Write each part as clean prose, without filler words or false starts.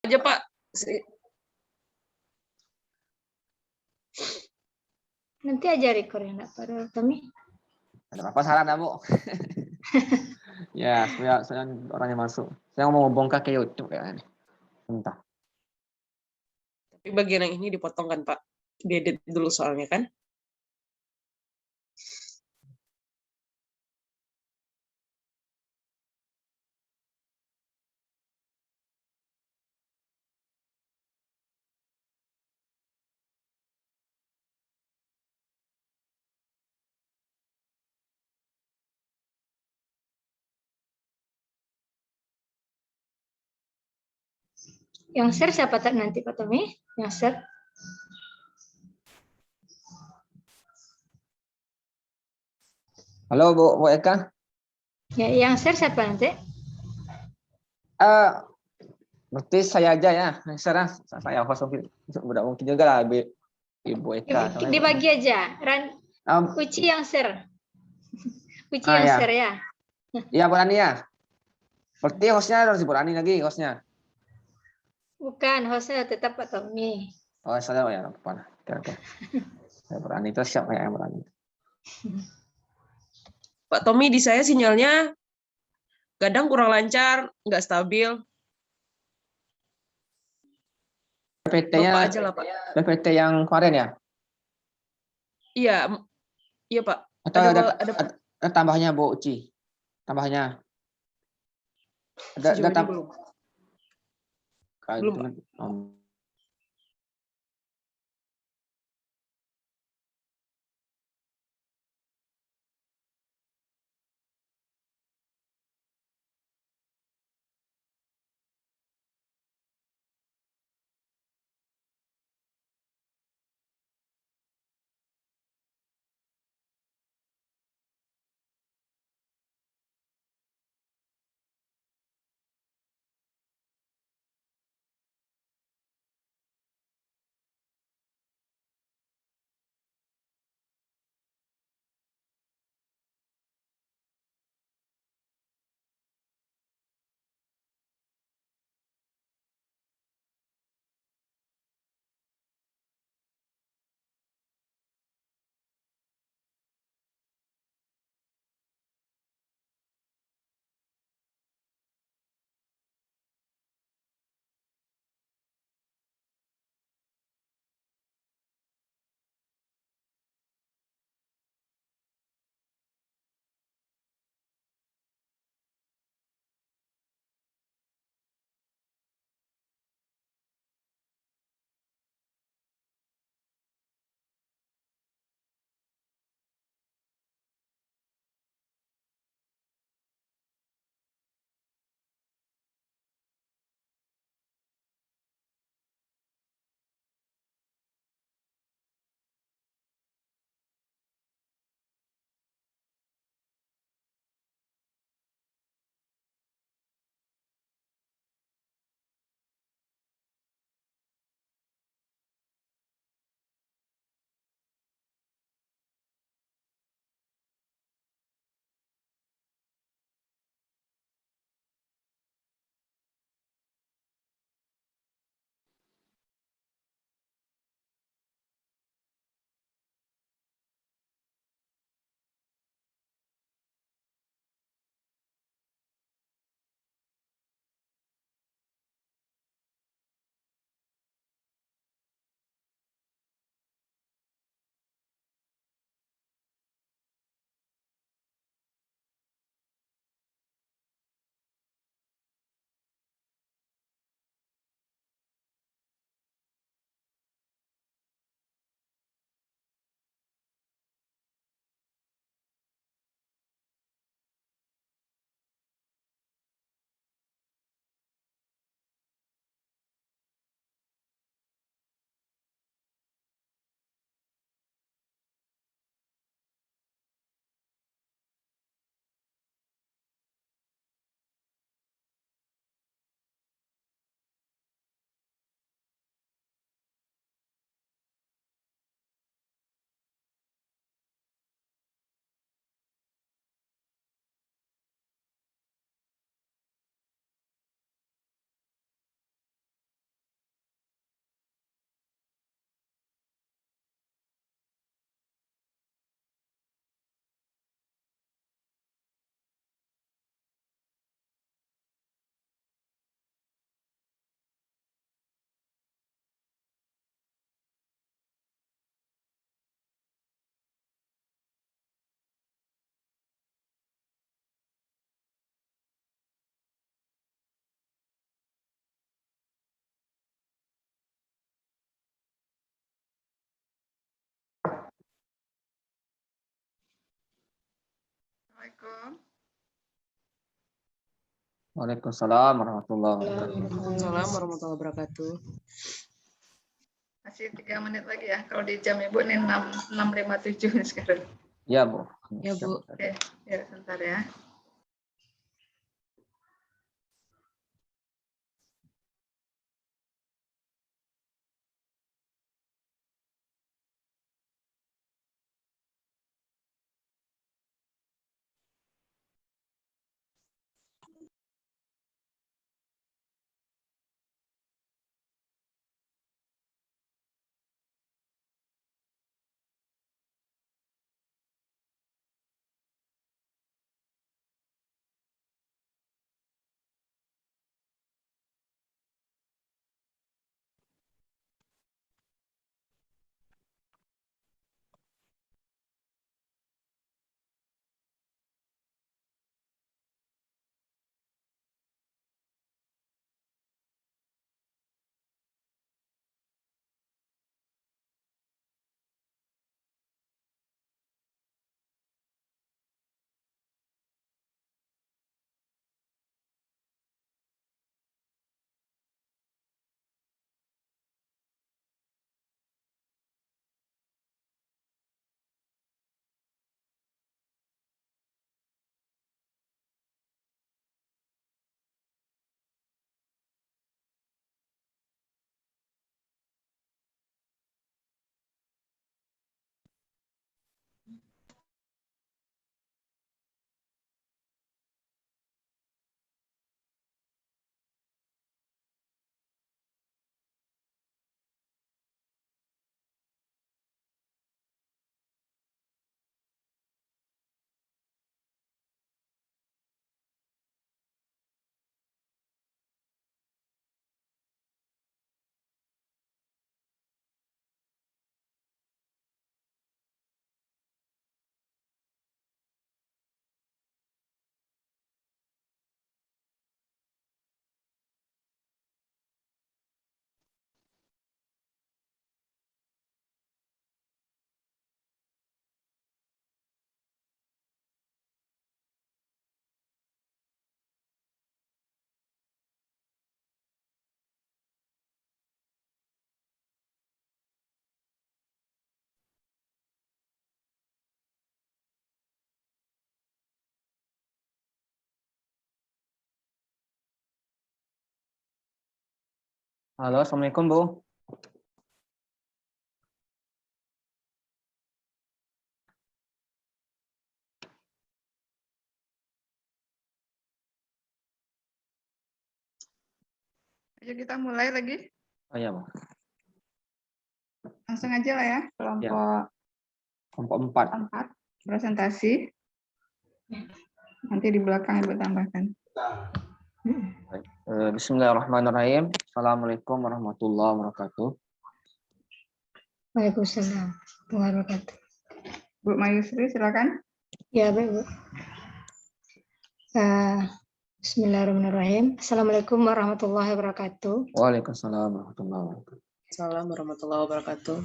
aja Pak. Nanti aja record ya, enggak pada Tommy. Ada apa saran Bu? Ya, saya orangnya masuk. Saya mau bongkar ke YouTube kayaknya. Entah. Tapi bagian yang ini dipotong kan Pak? Diedit dulu soalnya kan? Yang share siapa nanti Pak Tommy? Yang share? Halo Bu Eka. Ya, yang share siapa nanti? Berarti saya aja ya. Saya host udah mungkin juga lah Ibu Eka. Dibagi aja. Uci yang share. Uci yang ya. share ya. Iya Bu Rani ya. Berarti hostnya harus Bu Rani lagi hostnya. Bukan, hostnya tetap Pak Tommy. Oh saya ya apa? Oke. Ya Bu Rani itu siap ya Bu Rani. Pak Tommy, di saya sinyalnya kadang kurang lancar, nggak stabil. PPT-nya Bapak aja lah Pak. PPT yang kemarin ya? Iya Pak. Atau ada tambahnya Bu Uci? Tambahnya? Sejauh ini belum. Belum Pak. Assalamualaikum. Waalaikumsalam warahmatullahi wabarakatuh. Waalaikumsalam warahmatullahi wabarakatuh. Masih 3 menit lagi ya. Kalau di jam Ibu ini 6.57 nih sekarang. Ya, Bu. Ya, Bu. Oke, ya sebentar ya. Halo, Assalamualaikum, Bu. Ayo kita mulai lagi. Oh ya, Bu. Langsung aja lah ya. Kelompok 4. 4 presentasi. Nanti di belakang Ibu tambahkan. Bismillahirrahmanirrahim. Assalamualaikum warahmatullahi wabarakatuh. Waalaikumsalam warahmatullahi wabarakatuh. Bu Mayusri silakan. Ya, baik, Bu. Bismillahirrahmanirrahim. Assalamualaikum warahmatullahi wabarakatuh. Waalaikumsalam warahmatullahi wabarakatuh. Assalamualaikum warahmatullahi wabarakatuh.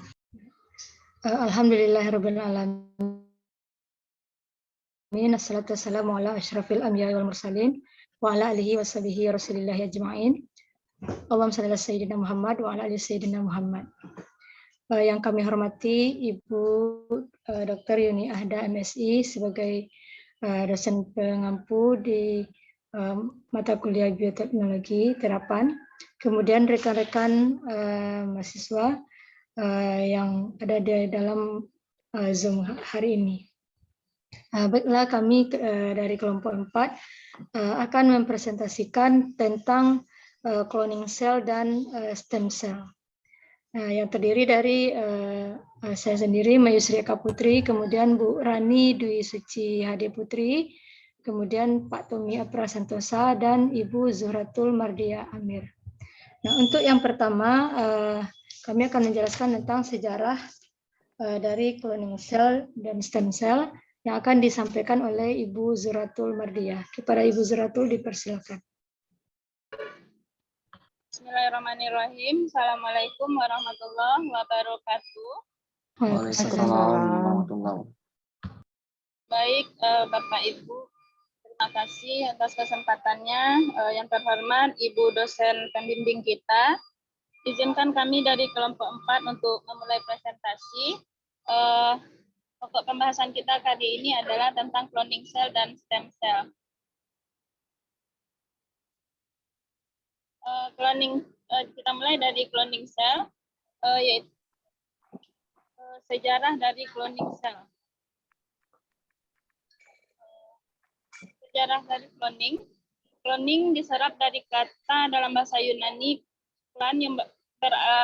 Alhamdulillahirabbil alamin. Assalatu wassalamu ala asyrafil anbiya'i wal mursalin wa ala alihi washabihi rasulillahi ajma'in. Allahumma shalli ala sayyidina Muhammad wa ala ali sayyidina Muhammad. Yang kami hormati Ibu Dr. Yuni Ahda MSI sebagai dosen pengampu di mata kuliah bioteknologi terapan. Kemudian rekan-rekan mahasiswa yang ada di dalam Zoom hari ini. Baiklah, kami dari kelompok 4 akan mempresentasikan tentang cloning cell dan stem cell. Yang terdiri dari saya sendiri, Mayusri Eka Putri, kemudian Bu Rani Dwi Suci Hadi Putri, kemudian Pak Tommy Apra Santosa, dan Ibu Zuhratul Mardia Amir. Nah, untuk yang pertama, kami akan menjelaskan tentang sejarah dari cloning cell dan stem cell yang akan disampaikan oleh Ibu Zuhratul Mardia. Kepada Ibu Zuhratul dipersilakan. Bismillahirrahmanirrahim. Assalamualaikum warahmatullahi wabarakatuh. Waalaikumsalam warahmatullahi wabarakatuh. Baik, Bapak Ibu, terima kasih atas kesempatannya. Yang terhormat Ibu dosen pembimbing kita, izinkan kami dari kelompok 4 untuk memulai presentasi. Pokok pembahasan kita kali ini adalah tentang cloning cell dan stem cell. Kita mulai dari cloning cell, yaitu sejarah dari cloning cell. Sejarah dari cloning diserap dari kata dalam bahasa Yunani clan yang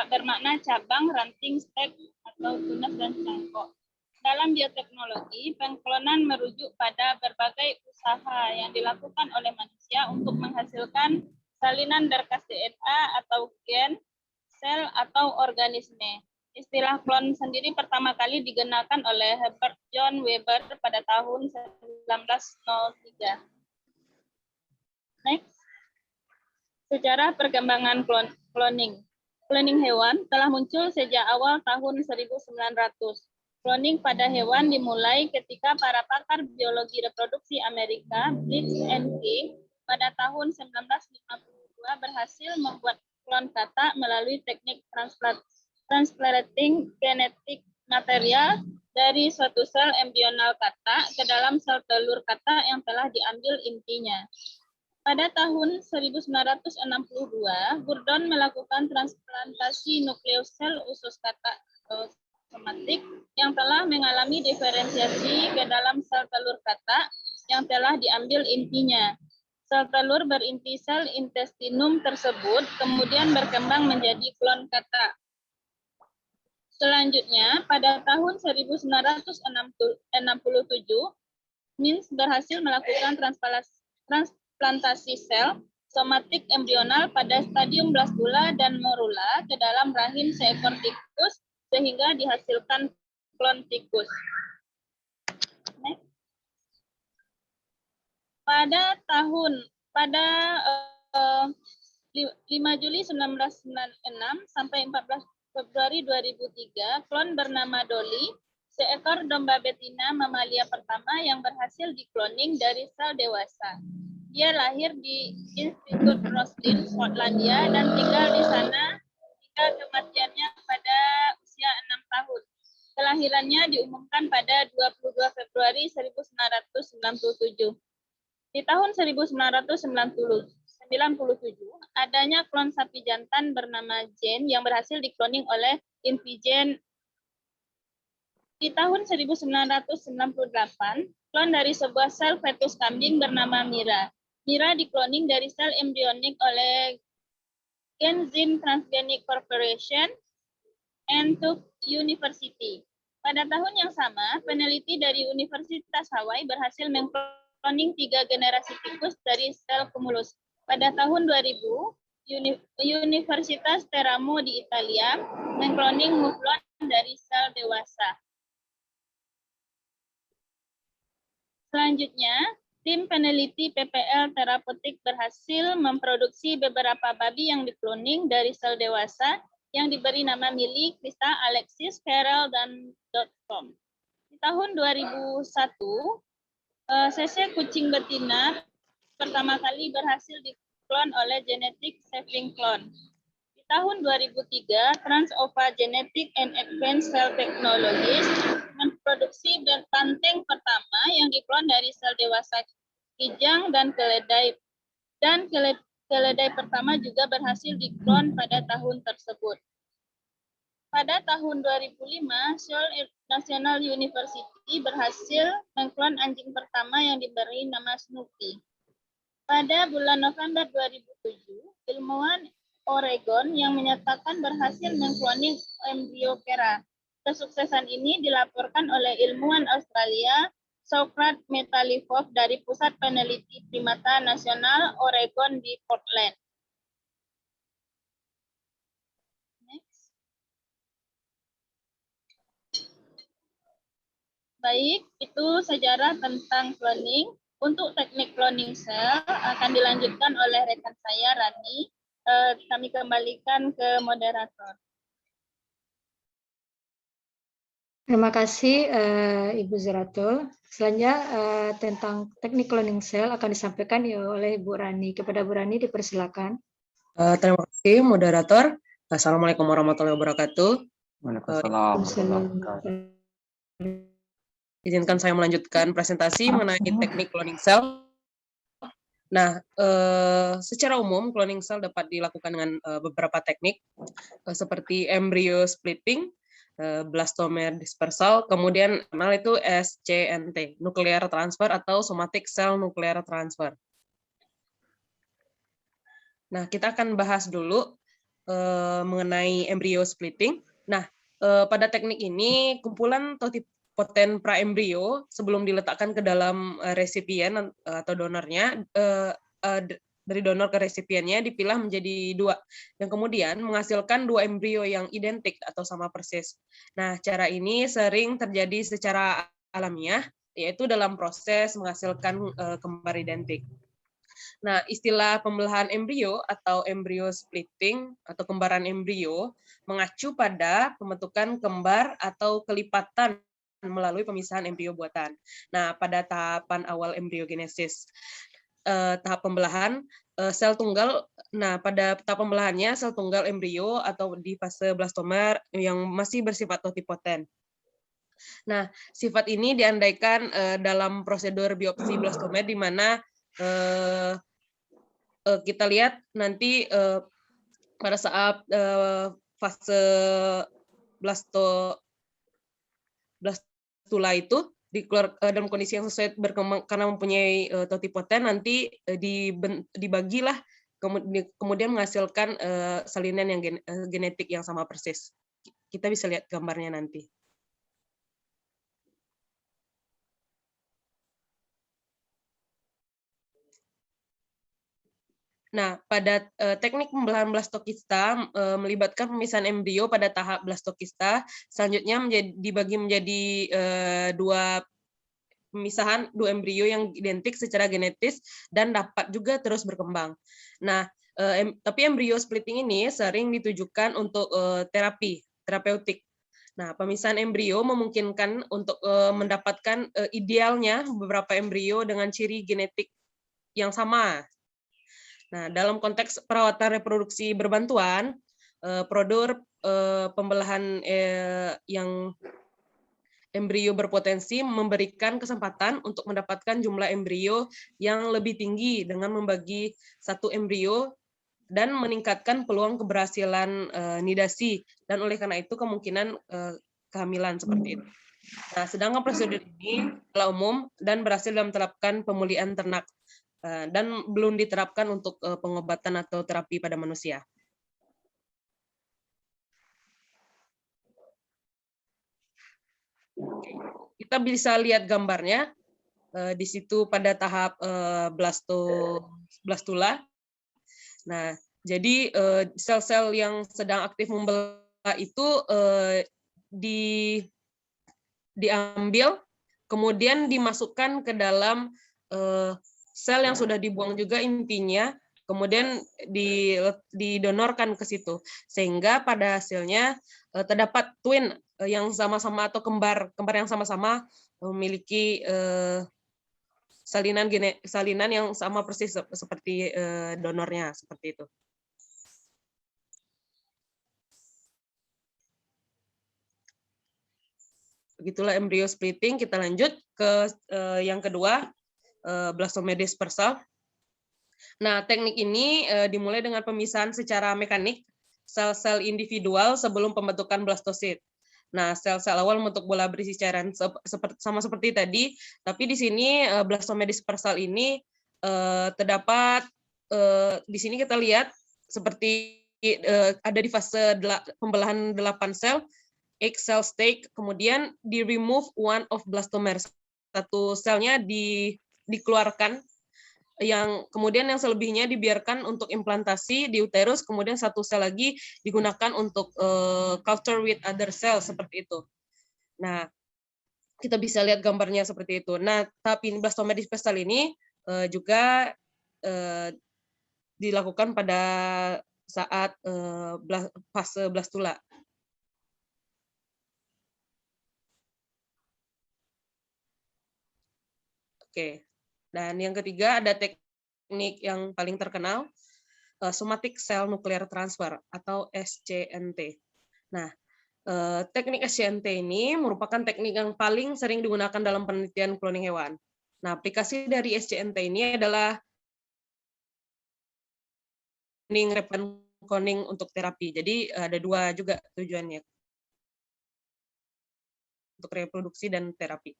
bermakna cabang, ranting, stek, atau tunas dan cangkok. Dalam bioteknologi, pengklonan merujuk pada berbagai usaha yang dilakukan oleh manusia untuk menghasilkan salinan berkas DNA atau gen, sel, atau organisme. Istilah klon sendiri pertama kali digunakan oleh Herbert John Weber pada tahun 1903. Next. Sejarah perkembangan cloning. Cloning hewan telah muncul sejak awal tahun 1900. Cloning pada hewan dimulai ketika para pakar biologi reproduksi Amerika, Blitz and King, pada tahun 1952 berhasil membuat klon katak melalui teknik transplanting genetik material dari suatu sel embrional katak ke dalam sel telur katak yang telah diambil intinya. Pada tahun 1962, Gurdon melakukan transplantasi nukleus sel usus katak atau somatik yang telah mengalami diferensiasi ke dalam sel telur katak yang telah diambil intinya. Sel telur berinti sel intestinum tersebut kemudian berkembang menjadi klon katak. Selanjutnya, pada tahun 1967, Mintz berhasil melakukan transplantasi sel somatik embrional pada stadium blastula dan morula ke dalam rahim seekor tikus sehingga dihasilkan klon tikus. Next. Pada 5 Juli 1996 sampai 14 Februari 2003, klon bernama Dolly, seekor domba betina mamalia pertama yang berhasil dikloning dari sel dewasa. Dia lahir di Institut Roslin, Skotlandia, dan tinggal di sana hingga kematiannya pada usia 6 tahun. Kelahirannya diumumkan pada 22 Februari 1997. Di tahun 1997, adanya klon sapi jantan bernama Jane yang berhasil dikloning oleh Invigen. Di tahun 1998, klon dari sebuah sel fetus kambing bernama Mira. Mira dikloning dari sel embryonik oleh Genzyme Transgenic Corporation and Tufts University. Pada tahun yang sama, peneliti dari Universitas Hawaii berhasil mengkloning 3 generasi tikus dari sel kumulus. Pada tahun 2000, Universitas Teramo di Italia mengkloning muflon dari sel dewasa. Selanjutnya, tim peneliti PPL Terapeutik berhasil memproduksi beberapa babi yang dikloning dari sel dewasa yang diberi nama Millie, Krista, Alexis, Carol, dan .com. Di tahun 2001, CC kucing betina pertama kali berhasil diklon oleh Genetic Saving Clone. Di tahun 2003, Transova Genetic and Advanced Cell Technologies memproduksi banteng pertama yang diklon dari sel dewasa kijang dan keledai. Dan keledai pertama juga berhasil diklon pada tahun tersebut. Pada tahun 2005, Seoul National University berhasil mengklon anjing pertama yang diberi nama Snoopy. Pada bulan November 2007, ilmuwan Oregon yang menyatakan berhasil mengkloning embrio kera. Kesuksesan ini dilaporkan oleh ilmuwan Australia Socrates Metalifov dari Pusat Peneliti Primata Nasional Oregon di Portland. Next. Baik, itu sejarah tentang cloning. Untuk teknik cloning sel akan dilanjutkan oleh rekan saya, Rani. Kami kembalikan ke moderator. Terima kasih Ibu Zeratul. Selanjutnya tentang teknik cloning cell akan disampaikan oleh Bu Rani. Kepada Bu Rani dipersilakan. Terima kasih, moderator. Assalamualaikum warahmatullahi wabarakatuh. Waalaikumsalam warahmatullahi wabarakatuh. Izinkan saya melanjutkan presentasi mengenai teknik cloning cell. Nah, secara umum cloning cell dapat dilakukan dengan beberapa teknik seperti embryo splitting, blastomer dispersal, kemudian itu SCNT, nuclear transfer atau somatic cell nuclear transfer. Nah, kita akan bahas dulu mengenai embryo splitting. Nah, pada teknik ini kumpulan totipoten praembrio sebelum diletakkan ke dalam resipien atau donornya, dari donor ke resipiennya dipilah menjadi dua, yang kemudian menghasilkan dua embrio yang identik atau sama persis. Nah, cara ini sering terjadi secara alamiah, yaitu dalam proses menghasilkan kembar identik. Nah, istilah pembelahan embrio atau embryo splitting atau kembaran embrio mengacu pada pembentukan kembar atau kelipatan melalui pemisahan embrio buatan. Nah, pada tahapan awal embriogenesis, tahap pembelahan sel tunggal. Nah, pada tahap pembelahannya sel tunggal embrio atau di fase blastomer yang masih bersifat totipoten. Nah, sifat ini diandaikan dalam prosedur biopsi blastomer di mana kita lihat nanti pada saat fase blastula itu dikeluar dalam kondisi yang sesuai berkembang karena mempunyai totipoten, nanti dibagilah kemudian menghasilkan salinan yang genetik yang sama persis. Kita bisa lihat gambarnya nanti. Nah, pada teknik pembelahan blastokista melibatkan pemisahan embrio pada tahap blastokista, selanjutnya dibagi menjadi dua pemisahan, dua embrio yang identik secara genetis dan dapat juga terus berkembang. Nah, tapi embrio splitting ini sering ditujukan untuk terapeutik. Nah, pemisahan embrio memungkinkan untuk mendapatkan idealnya beberapa embrio dengan ciri genetik yang sama. Nah, dalam konteks perawatan reproduksi berbantuan, prosedur pembelahan yang embrio berpotensi memberikan kesempatan untuk mendapatkan jumlah embrio yang lebih tinggi dengan membagi satu embrio dan meningkatkan peluang keberhasilan nidasi, dan oleh karena itu kemungkinan kehamilan seperti itu. Nah, sedangkan prosedur ini telah umum dan berhasil dalam menerapkan pemulihan ternak dan belum diterapkan untuk pengobatan atau terapi pada manusia. Kita bisa lihat gambarnya di situ pada tahap blastula. Nah, jadi sel-sel yang sedang aktif membelah itu diambil, kemudian dimasukkan ke dalam sel yang sudah dibuang juga intinya, kemudian didonorkan ke situ, sehingga pada hasilnya terdapat twin yang sama-sama atau kembar yang sama-sama memiliki salinan yang sama persis seperti donornya, seperti itu. Begitulah embrio splitting. Kita lanjut ke yang kedua, blastomer dispersal. Nah, teknik ini dimulai dengan pemisahan secara mekanik sel-sel individual sebelum pembentukan blastosit. Nah, sel-sel awal membentuk bola berisi cairan sama seperti tadi, tapi di sini blastomer dispersal ini terdapat di sini kita lihat seperti ada di fase pembelahan 8 sel, egg cell stage, kemudian di remove one of blastomer, satu selnya dikeluarkan, yang kemudian yang selebihnya dibiarkan untuk implantasi di uterus, kemudian satu sel lagi digunakan untuk culture with other cells, seperti itu. Nah, kita bisa lihat gambarnya seperti itu. Nah, tapi blastomer dispersal ini juga dilakukan pada saat fase blastula. Oke. Dan yang ketiga ada teknik yang paling terkenal, somatic cell nuclear transfer atau SCNT. Nah, teknik SCNT ini merupakan teknik yang paling sering digunakan dalam penelitian cloning hewan. Nah, aplikasi dari SCNT ini adalah cloning untuk terapi. Jadi ada dua juga tujuannya, untuk reproduksi dan terapi.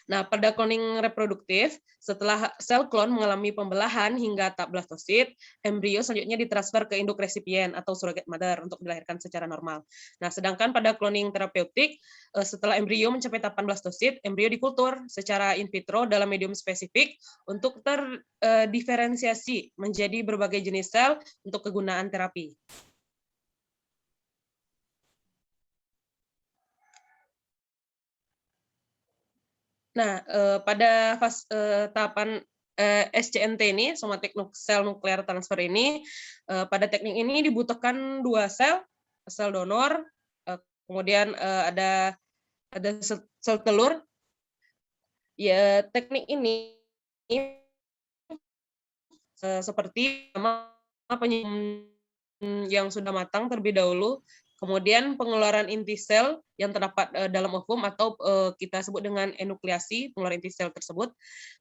Nah, pada cloning reproduktif, setelah sel klon mengalami pembelahan hingga tahap blastosit, embrio selanjutnya ditransfer ke induk resipien atau surrogate mother untuk dilahirkan secara normal. Nah, sedangkan pada cloning terapeutik, setelah embrio mencapai tahapan blastosit, embrio dikultur secara in vitro dalam medium spesifik untuk terdiferensiasi menjadi berbagai jenis sel untuk kegunaan terapi. Nah, pada tahapan SCNT ini, somatic cell nuclear transfer ini, pada teknik ini dibutuhkan 2 sel donor, kemudian ada sel telur. Ya, teknik ini seperti yang sudah matang terlebih dahulu, kemudian pengeluaran inti sel yang terdapat dalam ovum atau kita sebut dengan enukleasi, pengeluaran inti sel tersebut.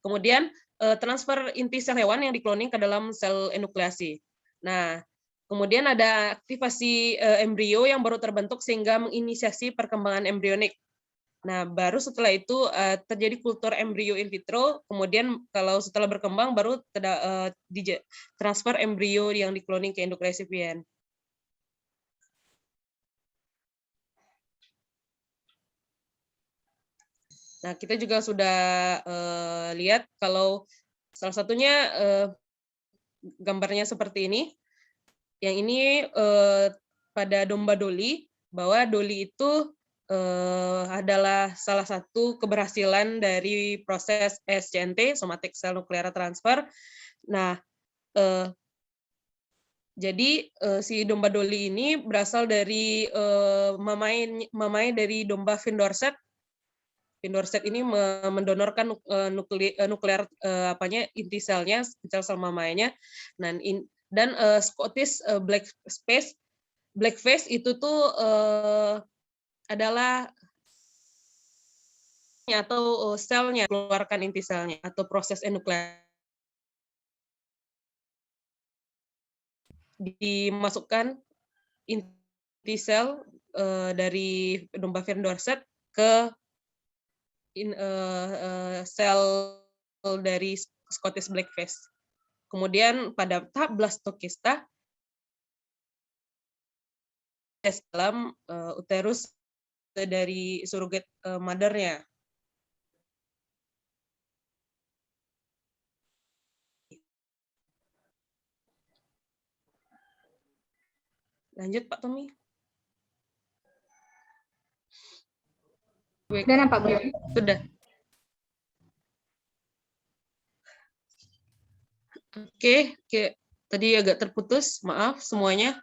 Kemudian transfer inti sel hewan yang dikloning ke dalam sel enukleasi. Nah, kemudian ada aktivasi embrio yang baru terbentuk sehingga menginisiasi perkembangan embrionik. Nah, baru setelah itu terjadi kultur embrio in vitro, kemudian kalau setelah berkembang baru transfer embrio yang dikloning ke induk resipien. Nah, kita juga sudah lihat kalau salah satunya gambarnya seperti ini. Yang ini pada domba Dolly, bahwa Dolly itu adalah salah satu keberhasilan dari proses SCNT, somatic cell nuclear transfer. Nah, jadi si domba Dolly ini berasal dari mamai dari domba Finn Dorset. Finn Dorset ini mendonorkan nuklear inti selnya, sel mamainya. Dan Scottish Blackface itu tuh adalah atau selnya keluarkan inti selnya atau proses enukleasi, dimasukkan inti sel dari domba Finn Dorset ke sel dari Scottish Blackface. Kemudian pada tahap blastokista dalam uterus dari surrogate mother-nya. Lanjut Pak Tommy. Sudah nampak belum? Sudah. Oke, tadi agak terputus, maaf semuanya.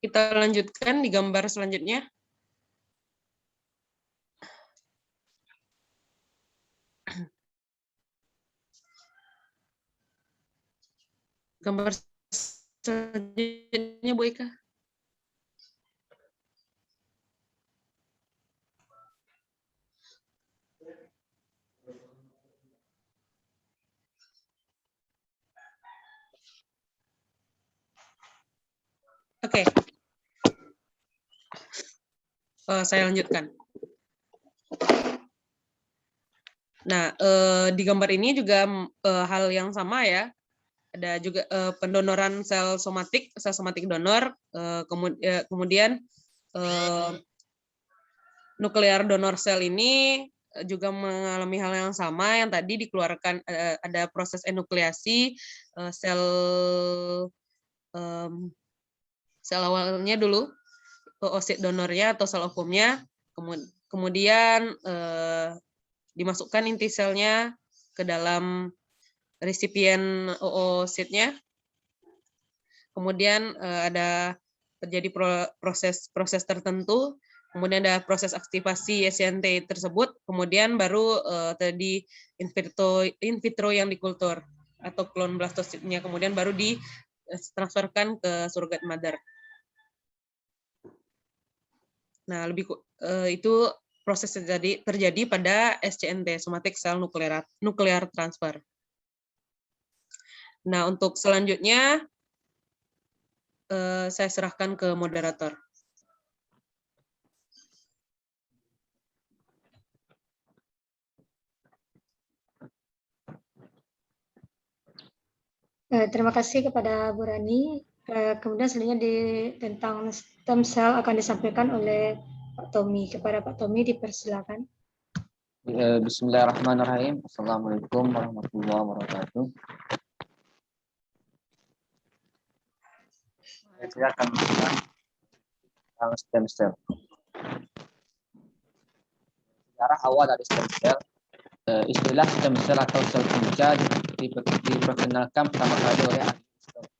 Kita lanjutkan di gambar selanjutnya. Gambar selanjutnya, Bu Eka. Oke. Saya lanjutkan. Nah, di gambar ini juga hal yang sama ya. Ada juga pendonoran sel somatik donor, kemudian nuklear donor sel ini juga mengalami hal yang sama yang tadi dikeluarkan, ada proses enukleasi sel awalnya dulu, oosit donornya atau sel ovumnya, kemudian dimasukkan inti selnya ke dalam resipien oositnya. Kemudian ada terjadi proses tertentu kemudian ada proses aktivasi SCNT tersebut, kemudian baru tadi in vitro yang dikultur atau klon blastositnya, kemudian baru ditransferkan ke surrogate mother. Nah, itu proses terjadi pada SCNT, somatic cell nuclear transfer. Nah, untuk selanjutnya saya serahkan ke moderator. Terima kasih kepada Bu Rani. Kemudian selanjutnya tentang stem cell akan disampaikan oleh Pak Tommy. Kepada Pak Tommy dipersilakan. Bismillahirrahmanirrahim. Assalamualaikum warahmatullahi wabarakatuh. Saya akan membahas tentang stem cell. Sejarah awal dari stem cell. Istilah stem cell atau sel punca diperkenalkan pertama kali oleh ahli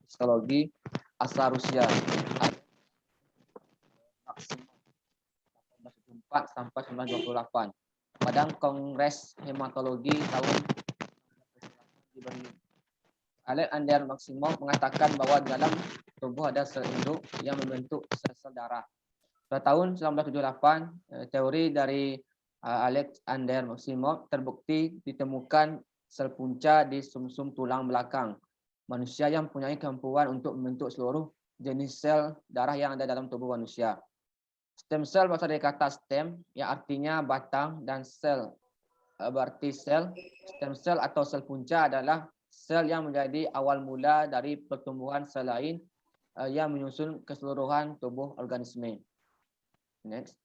histologi asal Rusia 1924 sampai 1928 pada Kongres Hematologi tahun di Berlin. Alexander Maximov mengatakan bahwa dalam tubuh ada sel induk yang membentuk sel-sel darah. Pada tahun 1978, teori dari Alexander Maximov terbukti ditemukan sel punca di sumsum tulang belakang manusia yang mempunyai kemampuan untuk membentuk seluruh jenis sel darah yang ada dalam tubuh manusia. Stem cell berasal dari kata stem yang artinya batang dan sel berarti sel. Stem cell atau sel punca adalah sel yang menjadi awal mula dari pertumbuhan sel lain yang menyusun keseluruhan tubuh organisme. Next.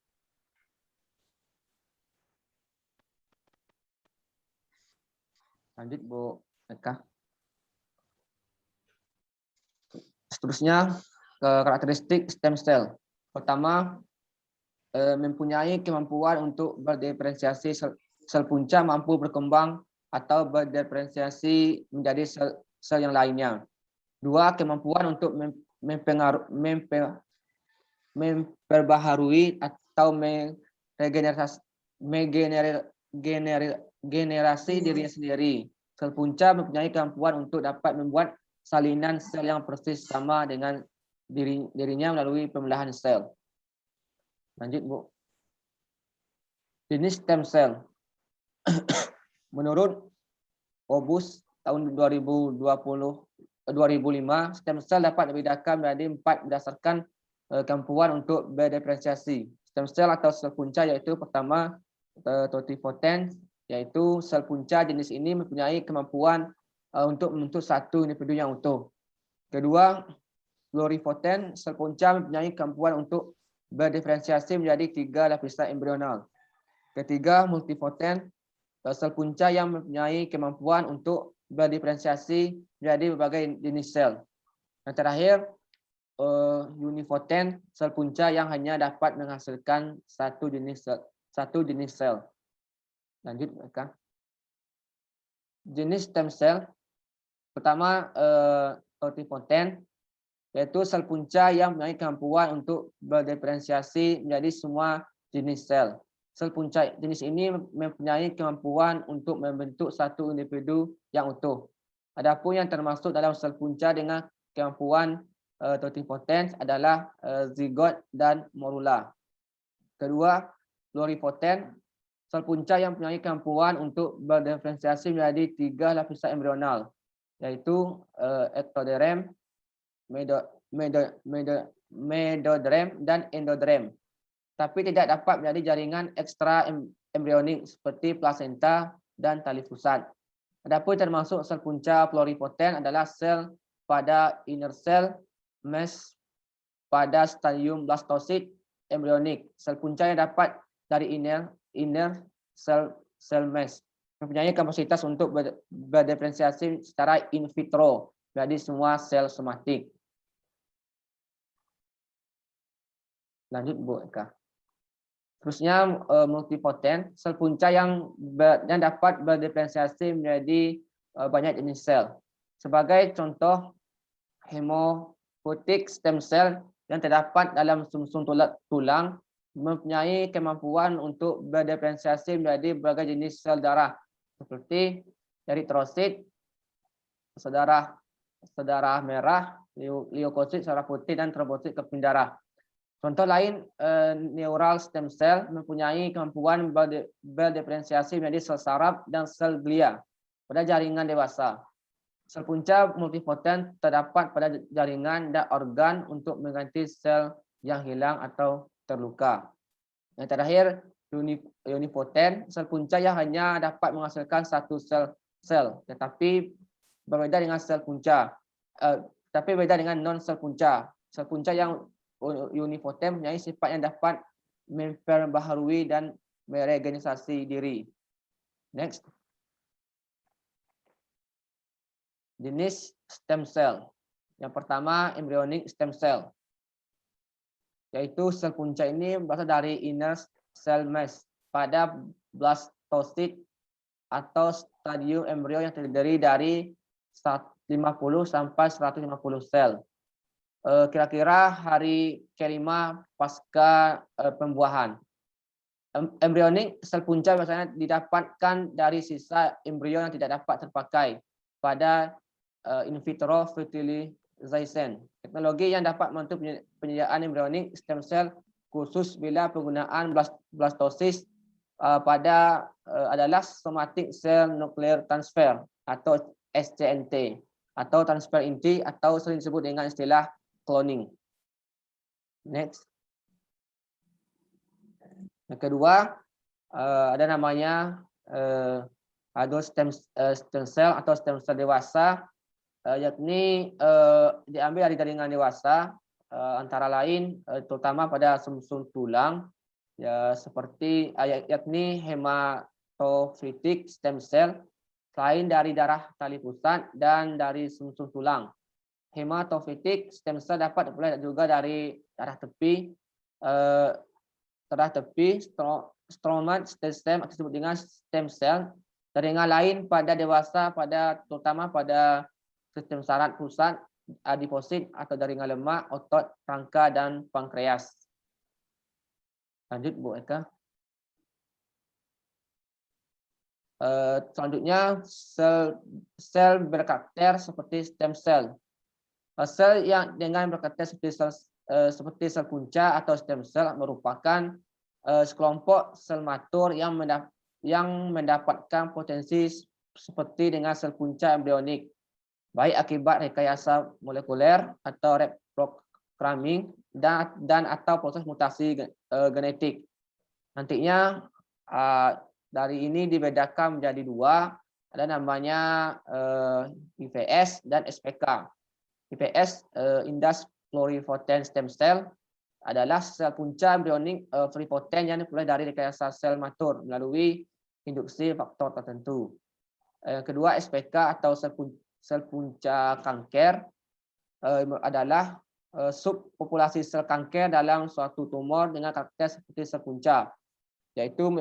Lanjut Bu Eka. Seterusnya karakteristik stem cell. Pertama, mempunyai kemampuan untuk berdiferensiasi. Sel punca mampu berkembang atau berdiferensiasi menjadi sel yang lainnya. Dua, kemampuan untuk memperbaharui atau generasi dirinya sendiri. Sel punca mempunyai kemampuan untuk dapat membuat salinan sel yang persis sama dengan dirinya melalui pembelahan sel. Lanjut Bu. Jenis stem cell. Menurut Obus tahun 2005, stem cell dapat dibedakan menjadi 4 berdasarkan kemampuan untuk berdiferensiasi. Stem cell atau sel punca yaitu pertama totipotent, yaitu sel punca jenis ini mempunyai kemampuan untuk membentuk satu individu yang utuh. Kedua, pluripotent, sel punca mempunyai kemampuan untuk berdiferensiasi menjadi 3 lapisan embrional. Ketiga, multipotent, sel punca yang mempunyai kemampuan untuk berdiferensiasi menjadi berbagai jenis sel. Dan terakhir, unipotent, sel punca yang hanya dapat menghasilkan satu jenis sel. Lanjut mereka. Jenis stem cell pertama totipotent, yaitu sel punca yang mempunyai kemampuan untuk berdiferensiasi menjadi semua jenis sel. Sel punca jenis ini mempunyai kemampuan untuk membentuk satu individu yang utuh. Adapun yang termasuk dalam sel punca dengan kemampuan totipotent adalah zigot dan morula. Kedua, pluripotent, sel punca yang mempunyai kemampuan untuk berdiferensiasi menjadi 3 lapisan embrional, yaitu ectoderm, mesoderm, dan endoderm, tapi tidak dapat menjadi jaringan ekstra embrionik seperti plasenta dan tali pusat. Adapun termasuk sel punca pluripotent adalah sel pada inner cell mesh pada stadium blastosit embrionik. Sel punca yang dapat dari inner cell mesh mempunyai kapasitas untuk berdiferensiasi secara in vitro dari semua sel somatik. Lanjut Bu Eka. Terusnya multipotent, sel punca yang dapat berdiferensiasi menjadi banyak jenis sel. Sebagai contoh, hemopoietic stem cell yang terdapat dalam sumsum tulang mempunyai kemampuan untuk berdiferensiasi menjadi berbagai jenis sel darah seperti eritrosit, sel darah merah, leukosit, sel darah putih, dan trombosit keping darah. Contoh lain, neural stem cell mempunyai kemampuan berdiferensiasi menjadi sel saraf dan sel glia pada jaringan dewasa. Sel punca multipoten terdapat pada jaringan dan organ untuk mengganti sel yang hilang atau terluka. Yang terakhir, unipoten, sel punca yang hanya dapat menghasilkan satu sel, tetapi berbeda dengan sel punca. Tapi berbeda dengan non sel punca. Sel punca yang unipoten mempunyai sifat yang dapat memperbaharui dan meregenerasi diri. Next. Jenis stem cell. Yang pertama, embryonic stem cell. Yaitu sel punca ini berasal dari inner cell mass pada blastocyst atau stadium embrio yang terdiri dari 50 sampai 150 sel. Kira-kira hari kelima pasca pembuahan. Embryonic sel punca biasanya didapatkan dari sisa embrio yang tidak dapat terpakai pada in vitro fertilization. Teknologi yang dapat membantu penyediaan embryonic stem cell khusus bila penggunaan blastocyst adalah somatic cell nuclear transfer atau SCNT atau transfer inti atau sering disebut dengan istilah cloning. Next. Yang kedua, ada namanya adult stem cell atau stem cell dewasa, yakni diambil dari jaringan dewasa, antara lain terutama pada sumsum tulang, ya seperti yakni hematopoietic stem cell, selain dari darah tali pusat dan dari sumsum tulang. Hematopoietic stem cell dapat diperoleh juga dari darah tepi, stromal stem atau disebut dengan stem cell. Jaringan lain pada dewasa terutama pada sistem saraf pusat, adiposit atau jaringan lemak, otot, rangka, dan pankreas. Lanjut Bu Eka. Selanjutnya sel berkarakter seperti stem cell. Sel yang dengan berkarakter seperti sel punca atau stem cell merupakan sekelompok sel matur yang mendapatkan potensi seperti dengan sel punca embrionik, baik akibat rekayasa molekuler atau reprogramming dan atau proses mutasi genetik. Nantinya dari ini dibedakan menjadi dua, ada namanya IPS dan SPK. IPS, Indus pluripotent stem cell, adalah sel punca embrionik pluripotent yang diperoleh dari rekayasa sel matur melalui induksi faktor tertentu. Kedua, SPK atau sel punca kanker adalah subpopulasi sel kanker dalam suatu tumor dengan karakter seperti sel punca, yaitu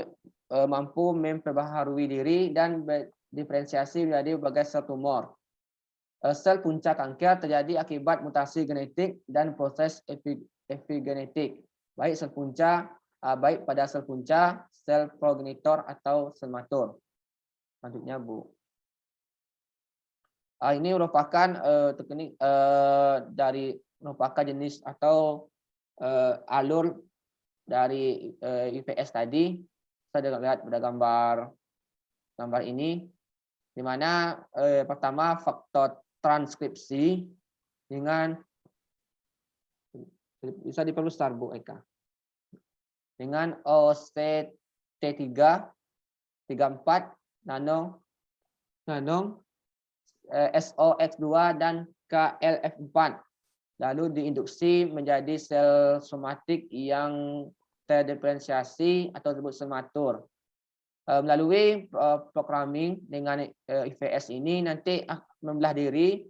mampu memperbaharui diri dan berdiferensiasi menjadi berbagai sel tumor. Sel punca kanker terjadi akibat mutasi genetik dan proses epigenetik, baik pada sel punca, sel progenitor, atau sel matur. Selanjutnya Bu. Ini merupakan teknik merupakan jenis atau alur dari IPS tadi. Saya lihat pada gambar ini, di mana pertama faktor transkripsi dengan bisa diperbesar Bu Eka dengan OCT3 34 nano SOX2 dan KLF4, lalu diinduksi menjadi sel somatik yang terdiferensiasi atau disebut sel matur. Melalui programming dengan IPS ini nanti membelah diri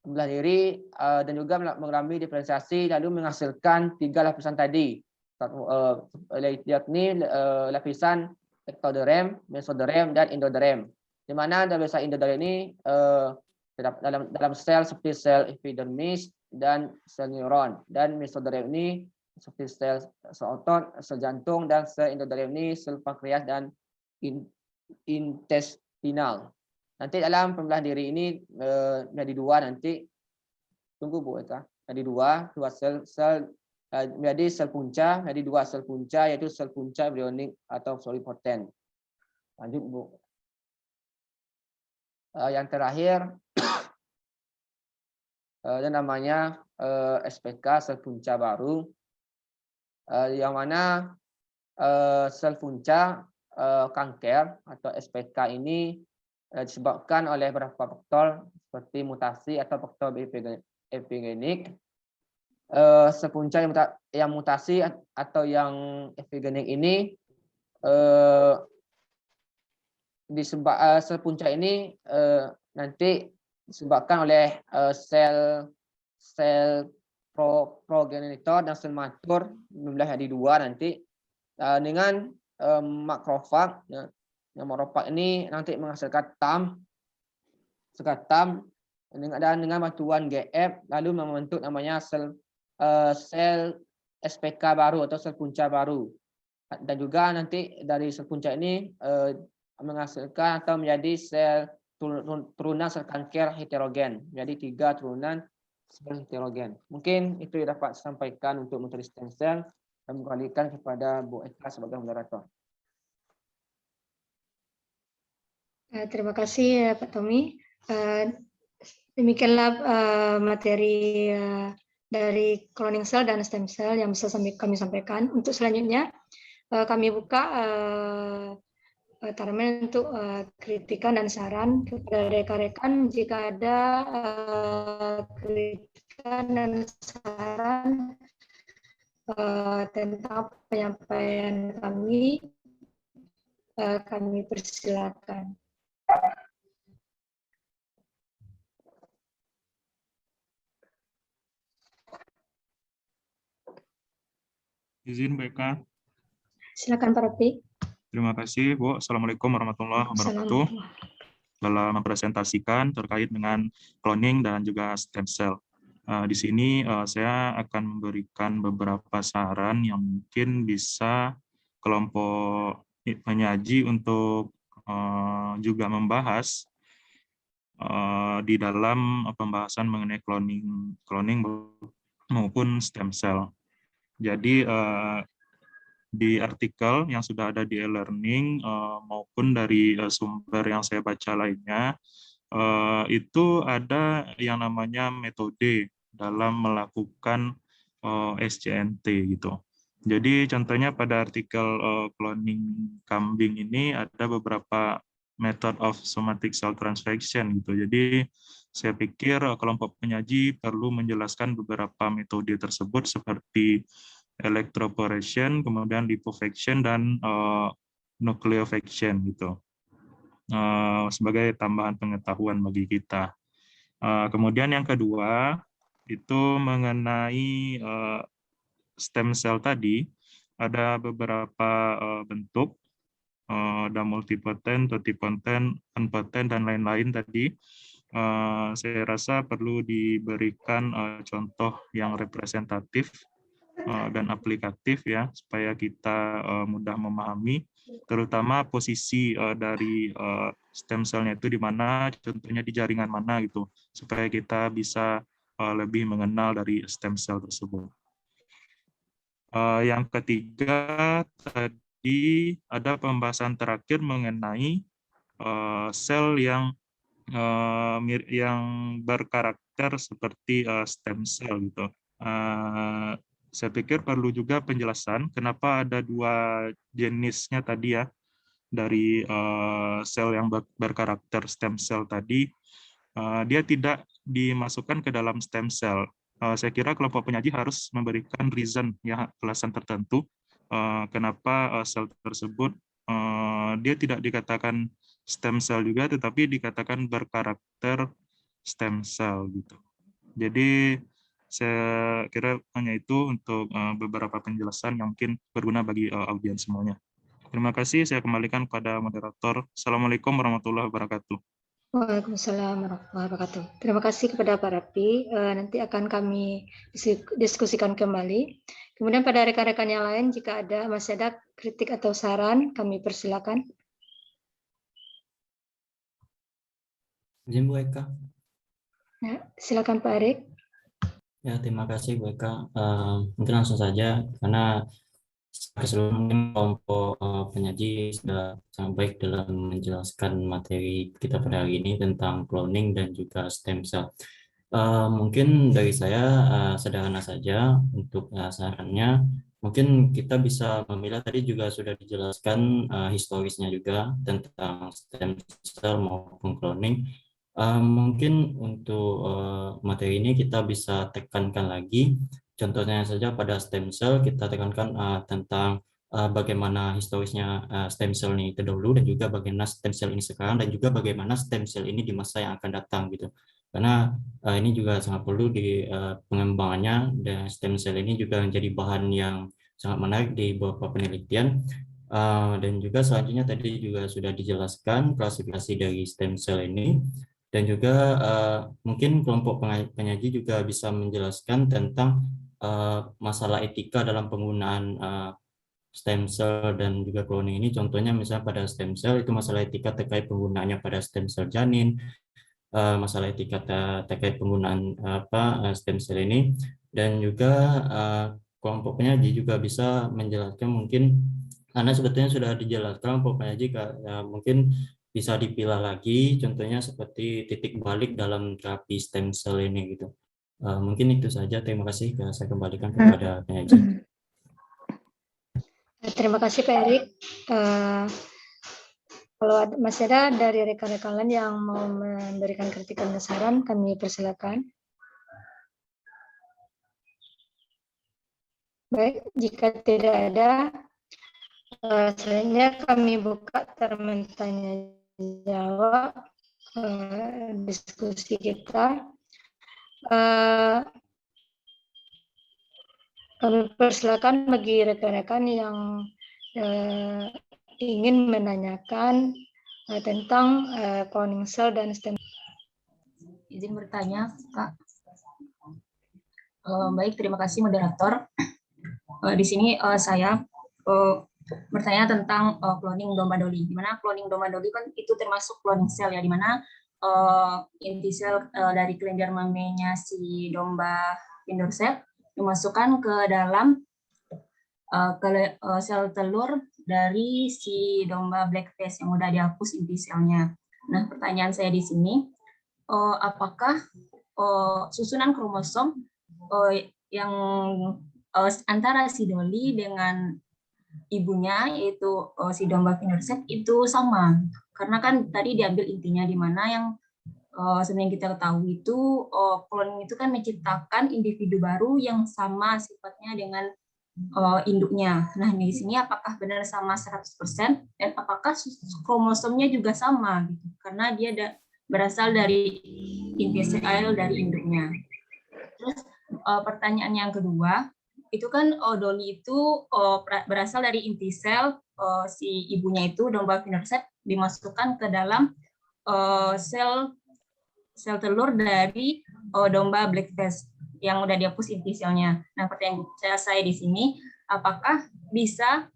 dan juga mengalami diferensiasi lalu menghasilkan 3 lapisan tadi, yakni lapisan ectoderm, mesoderm, dan endoderm. Di mana dalam lapisan endoderm ini dalam sel seperti sel epidermis dan sel neuron, dan mesoderm ini seperti sel otot, sel jantung, dan sel endotelin ini, sel pankreas, dan intestinal. Nanti dalam pembelahan diri ini menjadi dua nanti. Tunggu Bu Eka. Jadi dua sel menjadi sel punca, menjadi dua sel punca, yaitu sel punca embrionik atau pluripotent. Lanjut Bu. Yang terakhir dan namanya SPK, sel punca baru, yang mana sel punca kanker atau SPK ini disebabkan oleh beberapa faktor seperti mutasi atau faktor epigenik. Sel punca yang mutasi atau yang epigenik ini sel punca ini nanti disebabkan oleh sel progenitor dan sel matur membelah jadi dua nanti dengan makrofag. Yang makrofag ini nanti menghasilkan TAM dengan bantuan GF lalu membentuk namanya sel SPK baru atau sel punca baru. Dan juga nanti dari sel punca ini menghasilkan atau menjadi sel turunan sel kanker heterogen. Jadi 3 turunan sel heterogen. Mungkin itu yang dapat sampaikan untuk metode stem cell, dan kembalikan kepada Bu Eka sebagai moderator. Terima kasih Pak Tommy. Demikianlah materi dari cloning cell dan stem cell yang bisa kami sampaikan. Untuk selanjutnya kami buka termen untuk kritikan dan saran kepada rekan-rekan. Jika ada kritikan dan saran tentang penyampaian kami persilakan. Izin Bu Eka. Silakan Pak Rafi. Terima kasih Bu. Assalamualaikum warahmatullahi wabarakatuh. Dalam mempresentasikan terkait dengan cloning dan juga stem cell. Di sini saya akan memberikan beberapa saran yang mungkin bisa kelompok penyaji untuk juga membahas di dalam pembahasan mengenai cloning maupun stem cell. Jadi di artikel yang sudah ada di e-learning maupun dari sumber yang saya baca lainnya, itu ada yang namanya metode dalam melakukan SCNT gitu. Jadi contohnya pada artikel cloning kambing ini ada beberapa method of somatic cell transfection gitu. Jadi saya pikir kelompok penyaji perlu menjelaskan beberapa metode tersebut seperti electroporation, kemudian liposuction dan nucleosuction gitu. Sebagai tambahan pengetahuan bagi kita. Kemudian yang kedua itu mengenai stem cell tadi, ada beberapa bentuk, ada multipotent, totipotent, unpotent, dan lain-lain tadi. Saya rasa perlu diberikan contoh yang representatif dan aplikatif ya, supaya kita mudah memahami, terutama posisi dari stem cell-nya itu di mana, contohnya di jaringan mana gitu, supaya kita bisa lebih mengenal dari stem cell tersebut. Yang ketiga tadi ada pembahasan terakhir mengenai sel yang berkarakter seperti stem cell gitu. Saya pikir perlu juga penjelasan kenapa ada dua jenisnya tadi ya, dari sel yang berkarakter stem cell tadi, dia tidak dimasukkan ke dalam stem cell. Saya kira kelompok penyaji harus memberikan reason, ya, alasan tertentu kenapa sel tersebut dia tidak dikatakan stem cell juga, tetapi dikatakan berkarakter stem cell gitu. Jadi saya kira hanya itu untuk beberapa penjelasan yang mungkin berguna bagi audiens semuanya. Terima kasih, saya kembalikan kepada moderator. Assalamualaikum warahmatullahi wabarakatuh. Waalaikumsalam warahmatullahi wabarakatuh. Terima kasih kepada Pak Rafi. Nanti akan kami diskusikan kembali. Kemudian pada rekan-rekan yang lain, jika masih ada kritik atau saran, kami persilakan. Izin Bu Eka. Ya, silakan Pak Erik. Ya, terima kasih Bu Eka. Mungkin langsung saja, karena keseluruhan kelompok penyaji sudah sangat baik dalam menjelaskan materi kita pada hari ini tentang cloning dan juga stem cell. Mungkin dari saya sederhana saja untuk sarannya. Mungkin kita bisa memilah, tadi juga sudah dijelaskan historisnya juga tentang stem cell maupun cloning. Mungkin untuk materi ini kita bisa tekankan lagi. Contohnya saja pada stem cell kita tekankan tentang bagaimana historisnya stem cell ini terdahulu, dan juga bagaimana stem cell ini sekarang, dan juga bagaimana stem cell ini di masa yang akan datang gitu. Karena ini juga sangat perlu di pengembangannya, dan stem cell ini juga menjadi bahan yang sangat menarik di beberapa penelitian. Dan juga selanjutnya tadi juga sudah dijelaskan klasifikasi dari stem cell ini, dan juga mungkin kelompok penyaji juga bisa menjelaskan tentang masalah etika dalam penggunaan stem cell dan juga cloning ini. Contohnya misalnya pada stem cell itu masalah etika terkait penggunaannya pada stem cell janin, masalah etika terkait penggunaan stem cell ini, dan juga kelompok penyaji juga bisa menjelaskan mungkin, karena sebetulnya sudah dijelaskan kelompok penyaji mungkin bisa dipilah lagi, contohnya seperti titik balik dalam terapi stem cell ini gitu. Mungkin itu saja, terima kasih. Saya kembalikan kepada penyaji. Terima kasih Pak Erik. Kalau masih ada dari rekan-rekan lain yang mau memberikan kritikan dan saran, kami persilakan. Baik, jika tidak ada, selanjutnya kami buka termen tanya jawab diskusi kita. Kami persilakan bagi rekan-rekan yang ingin menanyakan tentang cloning cell dan stem. Izin bertanya, Kak. Baik, terima kasih moderator. Di sini saya bertanya tentang cloning domba doli. Di mana cloning domba doli kan itu termasuk cloning cell ya, di mana inti sel dari kelenjar mamenya si domba Pindorcet dimasukkan ke dalam sel telur dari si domba blackface yang udah dihapus inti selnya. Nah, pertanyaan saya di sini, apakah susunan kromosom yang antara si doli dengan ibunya, yaitu si domba Pindorcet, itu sama? Karena kan tadi diambil intinya, di mana yang sebenarnya kita ketahui itu cloning itu kan menciptakan individu baru yang sama sifatnya dengan induknya. Nah, di sini apakah benar sama 100%, dan apakah kromosomnya juga sama gitu? Karena dia berasal dari inti sel dari induknya. Terus pertanyaan yang kedua, itu kan doli itu berasal dari inti sel si ibunya itu domba Pindorcet dimasukkan ke dalam sel telur dari domba blackface yang udah dihapus inti selnya. Nah, pertanyaan saya di sini, apakah bisa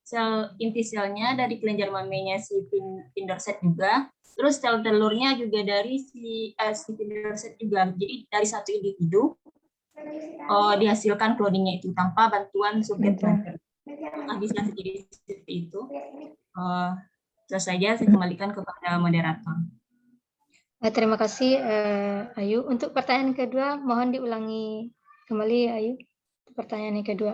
sel inti selnya dari kelenjar mamenya si Pindorcet juga, terus sel telurnya juga dari si Pindorcet juga. Jadi dari satu individu dihasilkan cloningnya itu tanpa bantuan subjek mother. Apakah bisa terjadi seperti itu? Selesai saja, saya kembalikan kepada moderator. Terima kasih Ayu. Untuk pertanyaan kedua, mohon diulangi kembali Ayu. Pertanyaan yang kedua.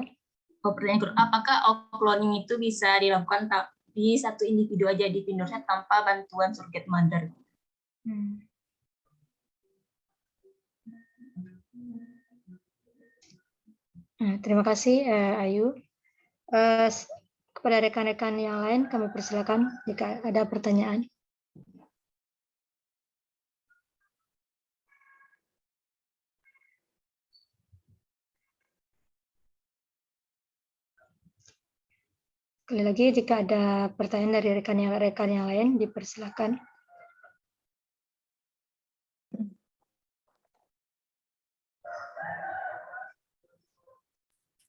Pertanyaan kedua, apakah cloning itu bisa dilakukan di satu individu aja di Pindorcet tanpa bantuan surrogate mother? Terima kasih Ayu. Kepada rekan-rekan yang lain kami persilakan jika ada pertanyaan. Sekali lagi, jika ada pertanyaan dari rekan-rekan yang lain, dipersilakan.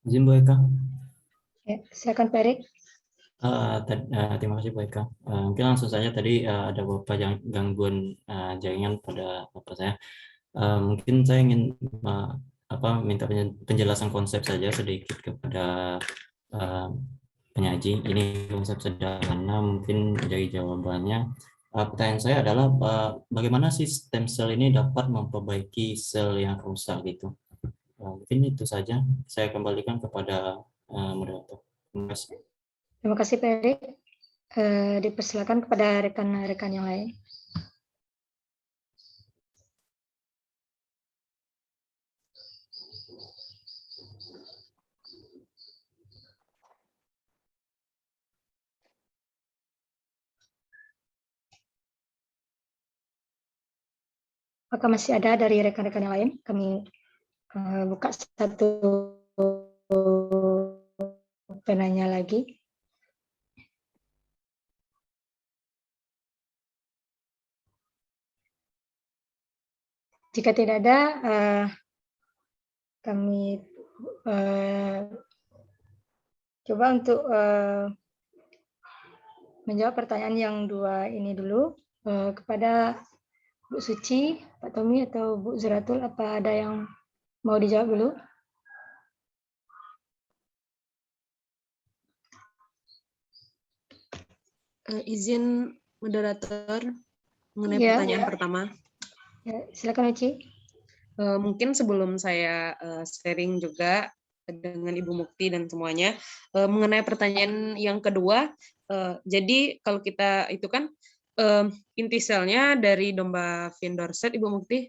Izin Bu Eka. Ya, silakan Pak Erik. Terima kasih Bu Eka. Mungkin langsung saja tadi ada beberapa gangguan jaringan pada Bapak saya. Mungkin saya ingin minta penjelasan konsep saja sedikit kepada penyaji. Ini konsep sederhana, mungkin dari jawabannya. Pertanyaan saya adalah bagaimana sih stem cell ini dapat memperbaiki sel yang rusak gitu. Mungkin itu saja. Saya kembalikan kepada moderator. Terima kasih. Terima kasih Pak Erik. Dipersilakan kepada rekan-rekan yang lain. Apakah masih ada dari rekan-rekan yang lain? Kami buka satu penanya lagi. Jika tidak ada, kami coba untuk menjawab pertanyaan yang dua ini dulu kepada Bu Suci, Pak Tommy atau Bu Zuratul. Apa ada yang mau dijawab dulu? Izin moderator mengenai Ya. pertanyaan pertama. Ya, silakan Uci. Mungkin sebelum saya sharing juga dengan Ibu Mukti dan semuanya mengenai pertanyaan yang kedua. Jadi kalau kita itu kan inti selnya dari domba Vendorset, Ibu Mukti.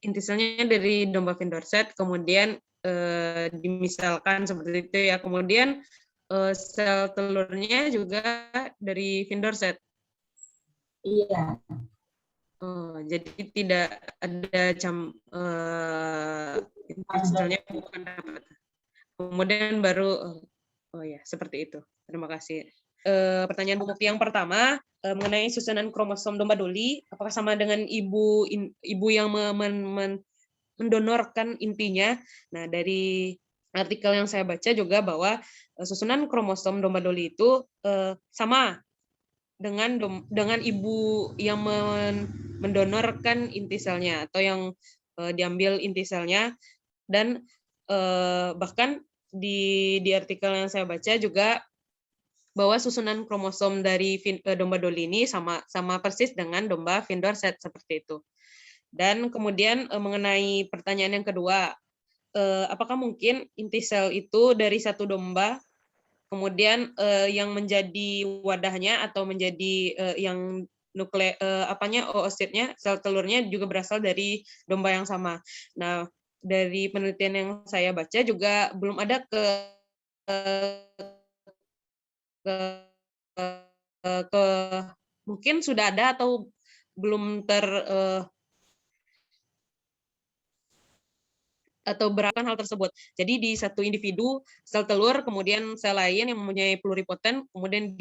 Inti selnya dari domba Vendorset, kemudian dimisalkan seperti itu ya. Kemudian sel telurnya juga dari Vendorset. Iya. Jadi tidak ada misalnya bukan dapat. Kemudian baru oh ya seperti itu. Terima kasih. Pertanyaan bukti yang pertama mengenai susunan kromosom domba Dolly, apakah sama dengan ibu yang mendonorkan intinya? Nah, dari artikel yang saya baca juga bahwa susunan kromosom domba Dolly itu sama dengan ibu yang mendonorkan inti selnya atau yang diambil inti selnya, dan bahkan di artikel yang saya baca juga bahwa susunan kromosom dari domba Dolly ini sama persis dengan domba Vendorset seperti itu. Dan kemudian mengenai pertanyaan yang kedua, apakah mungkin inti sel itu dari satu domba, kemudian yang menjadi wadahnya atau menjadi yang oositnya, sel telurnya juga berasal dari domba yang sama. Nah, dari penelitian yang saya baca juga belum ada mungkin sudah ada atau belum atau berakan hal tersebut. Jadi di satu individu sel telur, kemudian sel lain yang mempunyai pluripoten, kemudian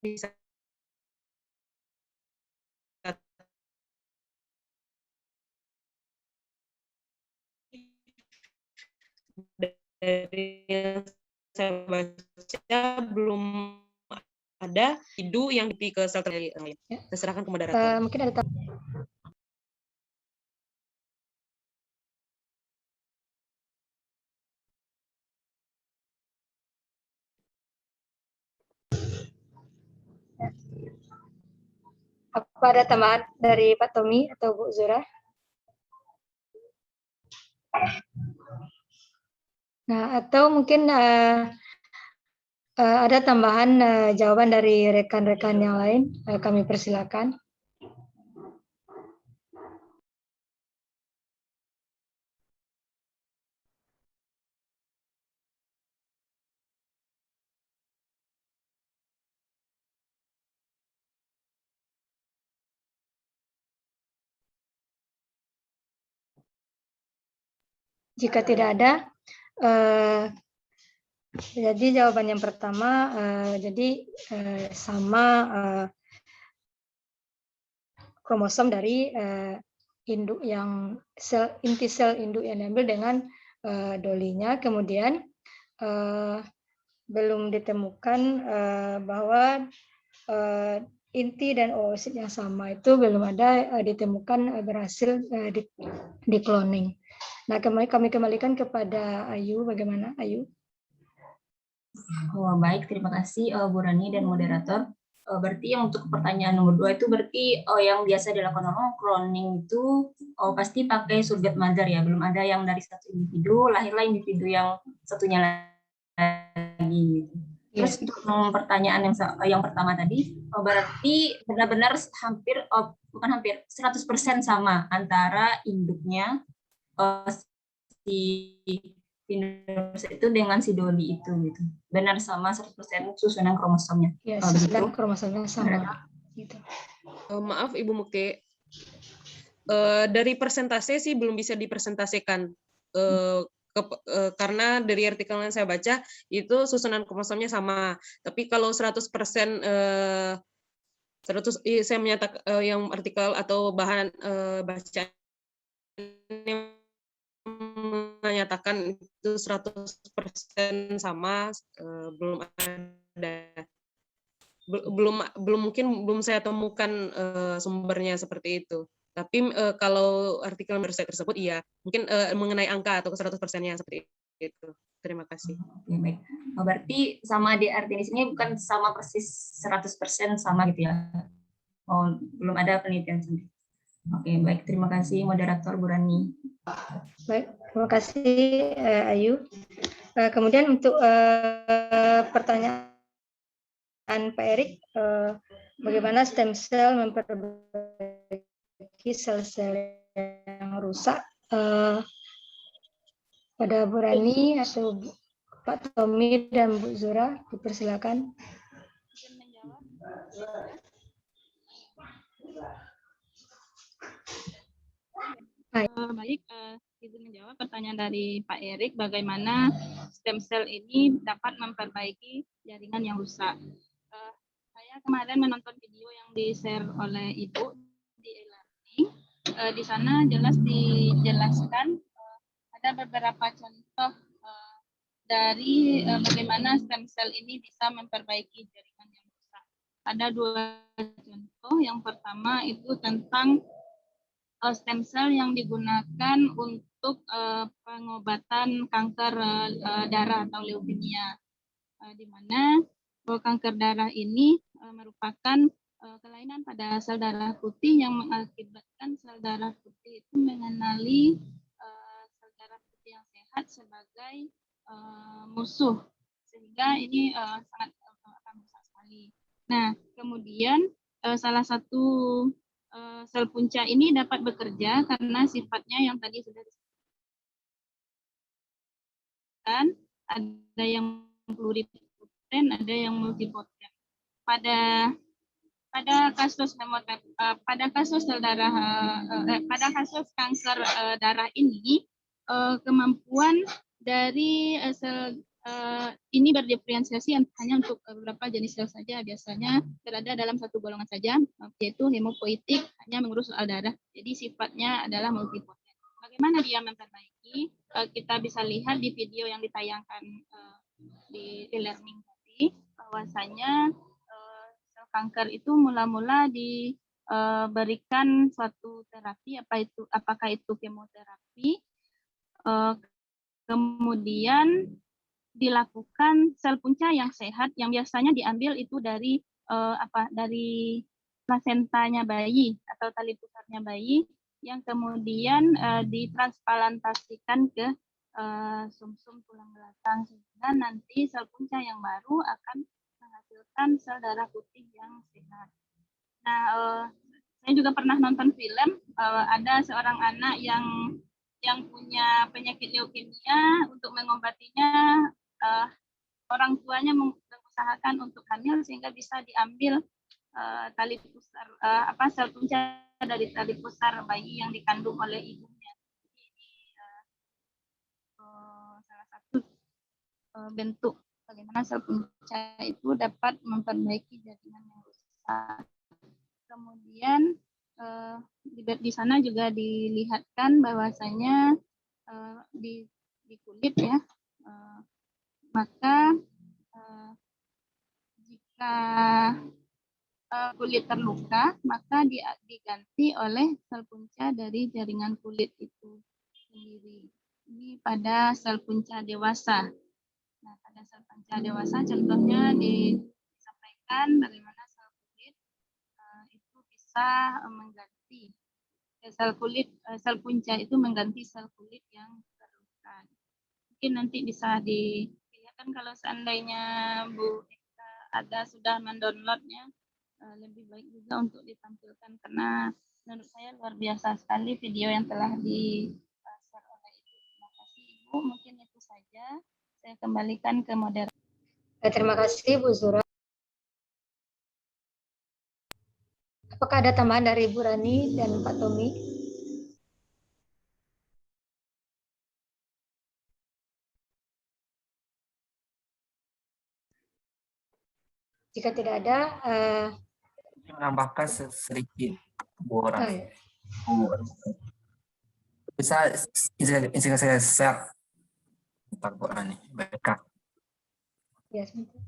bisa dari yang saya baca belum ada individu yang ke sel telur lain. Terserahkan ke moderator. Mungkin ada apa ada tambahan dari Pak Tommy atau Bu Zura? Nah, atau mungkin ada tambahan jawaban dari rekan-rekan yang lain, kami persilakan. Jika tidak ada, Jadi jawaban yang pertama, sama kromosom dari induk yang inti sel induk yang diambil dengan dolinya. Kemudian belum ditemukan bahwa inti dan oosit yang sama itu belum ada ditemukan berhasil di cloning. Nah, kami kembalikan kepada Ayu. Bagaimana, Ayu? Oh, baik, terima kasih Bu Rani dan moderator. Berarti yang untuk pertanyaan nomor 2 itu berarti yang biasa dilakukan orang cloning itu pasti pakai surrogate mother ya, belum ada yang dari satu individu lahirlah individu yang satunya lagi. Terus untuk pertanyaan yang pertama tadi, berarti benar-benar hampir bukan hampir 100% sama antara induknya si Pinus itu dengan si Doli itu gitu. Benar sama 100% susunan kromosomnya. Ya, susunan kromosomnya sama. Gitu. Maaf Ibu Mukti, dari persentase sih belum bisa dipresentasikan. Karena dari artikel yang saya baca itu susunan kromosomnya sama. Tapi kalau 100% saya menyatakan yang artikel atau bahan bacaan menyatakan itu 100% sama, belum ada, belum saya temukan sumbernya seperti itu. Tapi kalau artikel riset tersebut iya, mungkin mengenai angka atau 100%-nya seperti itu. Terima kasih. Oke, baik. Berarti sama di arti di sini bukan sama persis 100% sama gitu ya. Belum ada penelitian sendiri. Oke, baik. Terima kasih moderator Bu Rani. Baik, terima kasih Ayu. Kemudian untuk pertanyaan Pak Erik, bagaimana stem cell memperbaiki sel-sel yang rusak? Pada Bu Rani atau Pak Tommy dan Bu Zura, dipersilakan. Baik, izin menjawab pertanyaan dari Pak Erik, bagaimana stem cell ini dapat memperbaiki jaringan yang rusak. Saya kemarin menonton video yang di-share oleh Ibu di e-learning. Di sana jelas dijelaskan ada beberapa contoh dari bagaimana stem cell ini bisa memperbaiki jaringan yang rusak. Ada 2 contoh. Yang pertama itu tentang stem cell yang digunakan untuk pengobatan kanker darah atau leukemia, di mana kanker darah ini merupakan kelainan pada sel darah putih yang mengakibatkan sel darah putih itu mengenali sel darah putih yang sehat sebagai musuh, sehingga ini sangat akan rusak sekali. Nah, kemudian salah satu sel punca ini dapat bekerja karena sifatnya yang tadi sudah disebutkan, ada yang pluripoten, ada yang multipoten. Pada kasus kanker darah ini, kemampuan dari sel ini berdiferensiasi hanya untuk beberapa jenis sel saja, biasanya berada dalam satu golongan saja, yaitu hemopoietik, hanya mengurus soal darah, jadi sifatnya adalah multipoten. Bagaimana dia memperbaiki? Kita bisa lihat di video yang ditayangkan di e-learning tadi, bahwasanya sel kanker itu mula-mula diberikan suatu terapi, apakah itu kemoterapi, kemudian dilakukan sel punca yang sehat yang biasanya diambil itu dari dari plasentanya bayi atau tali pusarnya bayi yang kemudian ditransplantasikan ke sumsum tulang belakang, sehingga nanti sel punca yang baru akan menghasilkan sel darah putih yang sehat. Nah, saya juga pernah nonton film, ada seorang anak yang punya penyakit leukemia, untuk mengobatinya orang tuanya mengusahakan untuk hamil sehingga bisa diambil tali pusar sel punca dari tali pusar bayi yang dikandung oleh ibunya. Ini salah satu bentuk bagaimana sel punca itu dapat memperbaiki jaringan yang rusak. Kemudian di sana juga dilihatkan bahwasanya di kulit ya, maka jika kulit terluka, maka diganti oleh sel punca dari jaringan kulit itu sendiri. Ini pada sel punca dewasa. Nah, pada sel punca dewasa contohnya disampaikan bagaimana sel kulit itu bisa mengganti sel punca itu mengganti sel kulit yang terluka. Mungkin nanti bisa dilihatkan kalau seandainya Bu Eka ada sudah mendownloadnya, lebih baik juga untuk ditampilkan karena menurut saya luar biasa sekali video yang telah di-share oleh Ibu. Terima kasih Ibu, mungkin itu saja. Saya kembalikan ke moderator. Terima kasih Bu Zura. Apakah ada tambahan dari Ibu Rani dan Pak Tommy? Jika tidak ada, Menambahkan sedikit Bu Orang. ya. Bisa izin saya share tentang Bu Rani. Baik. Ya, sebentar.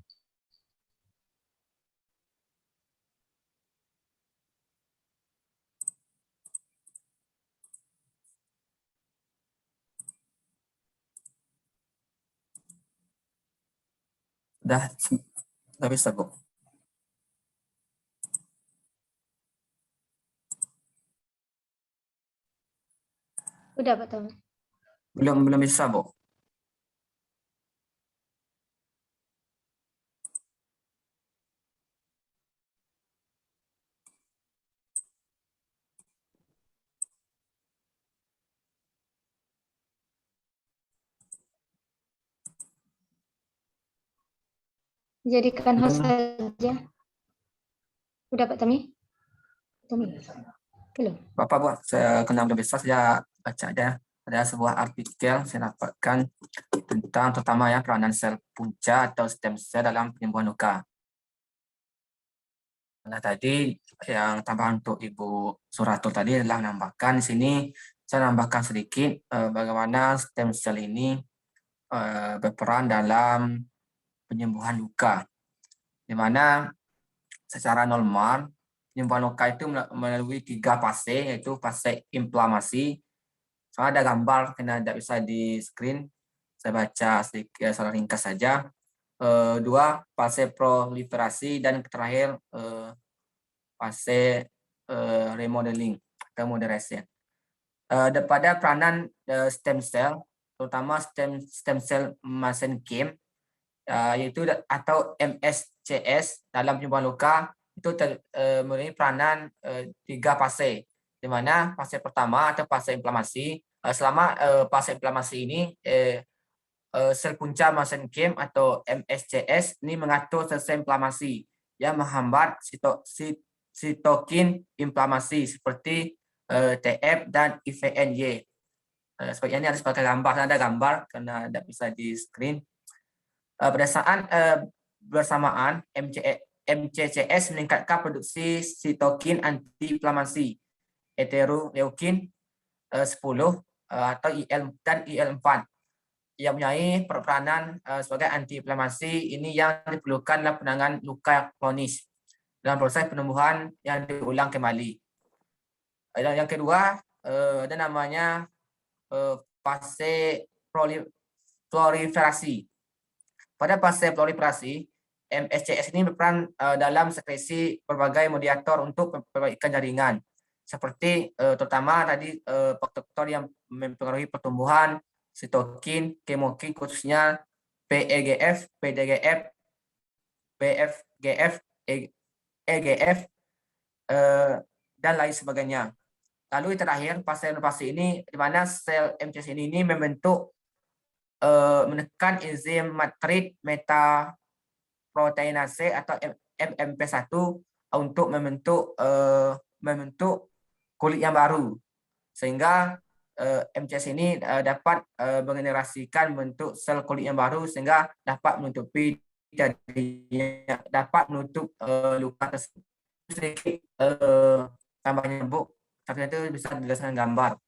Sudah bisa Bu. Udah Pak Tommy. Belum bisa Bu. Jadikan host saja. Udah Pak Tommy? Tommy. Belum. Bapak Bu, saya kenal lebih besar, saya baca aja. Ada sebuah artikel saya dapatkan tentang terutama ya peranan sel punca atau stem cell dalam penyembuhan luka. Nah, tadi yang tambahan untuk Ibu Suratul tadi adalah menambahkan di sini, saya nambahkan sedikit bagaimana stem cell ini berperan dalam penyembuhan luka. Di mana secara normal penyembuhan luka itu melalui 3 fase, yaitu fase inflamasi. Soalnya ada gambar, karena tidak bisa di screen, saya baca sedikit secara ringkas saja. 2, fase proliferasi, dan terakhir fase remodeling atau moderasi. Pada peranan stem cell, terutama stem cell mesenchyme, yaitu atau MSCS dalam penyembuhan luka, itu memiliki peranan 3 fase, di mana fase pertama atau fase inflamasi. Selama fase inflamasi ini sel punca mesenchyme atau MSCS ini mengatur sel inflamasi yang menghambat sitokin inflamasi seperti TF dan IVNY. Sebagai ini harus pakai gambar, ada gambar karena tidak bisa di screen. Pada saat bersamaan MCCS meningkatkan produksi sitokin antiinflamasi heteroleukin 10 atau IL dan IL4 yang mempunyai peranan sebagai antiinflamasi. Ini yang diperlukan dalam penanganan luka kronis dalam proses penyembuhan yang diulang kembali. Dan yang kedua ada namanya fase proliferasi. Pada fase proliferasi, MSCS ini berperan dalam sekresi berbagai mediator untuk perbaikan jaringan, seperti terutama tadi faktor yang mempengaruhi pertumbuhan, sitokin, kemokin, khususnya PEGF, PDGF, BFGF, EGF, dan lain sebagainya. Lalu terakhir, fase inovasi ini di mana sel MCS ini membentuk menekan enzim matrid metaproteinase atau MMP1 untuk membentuk kulit yang baru, sehingga MCS ini dapat mengenerasikan bentuk sel kulit yang baru sehingga dapat menutupi dapat menutup luka tersebut. Sedikit tambahnya Bu, tapi itu bisa dijelaskan gambar.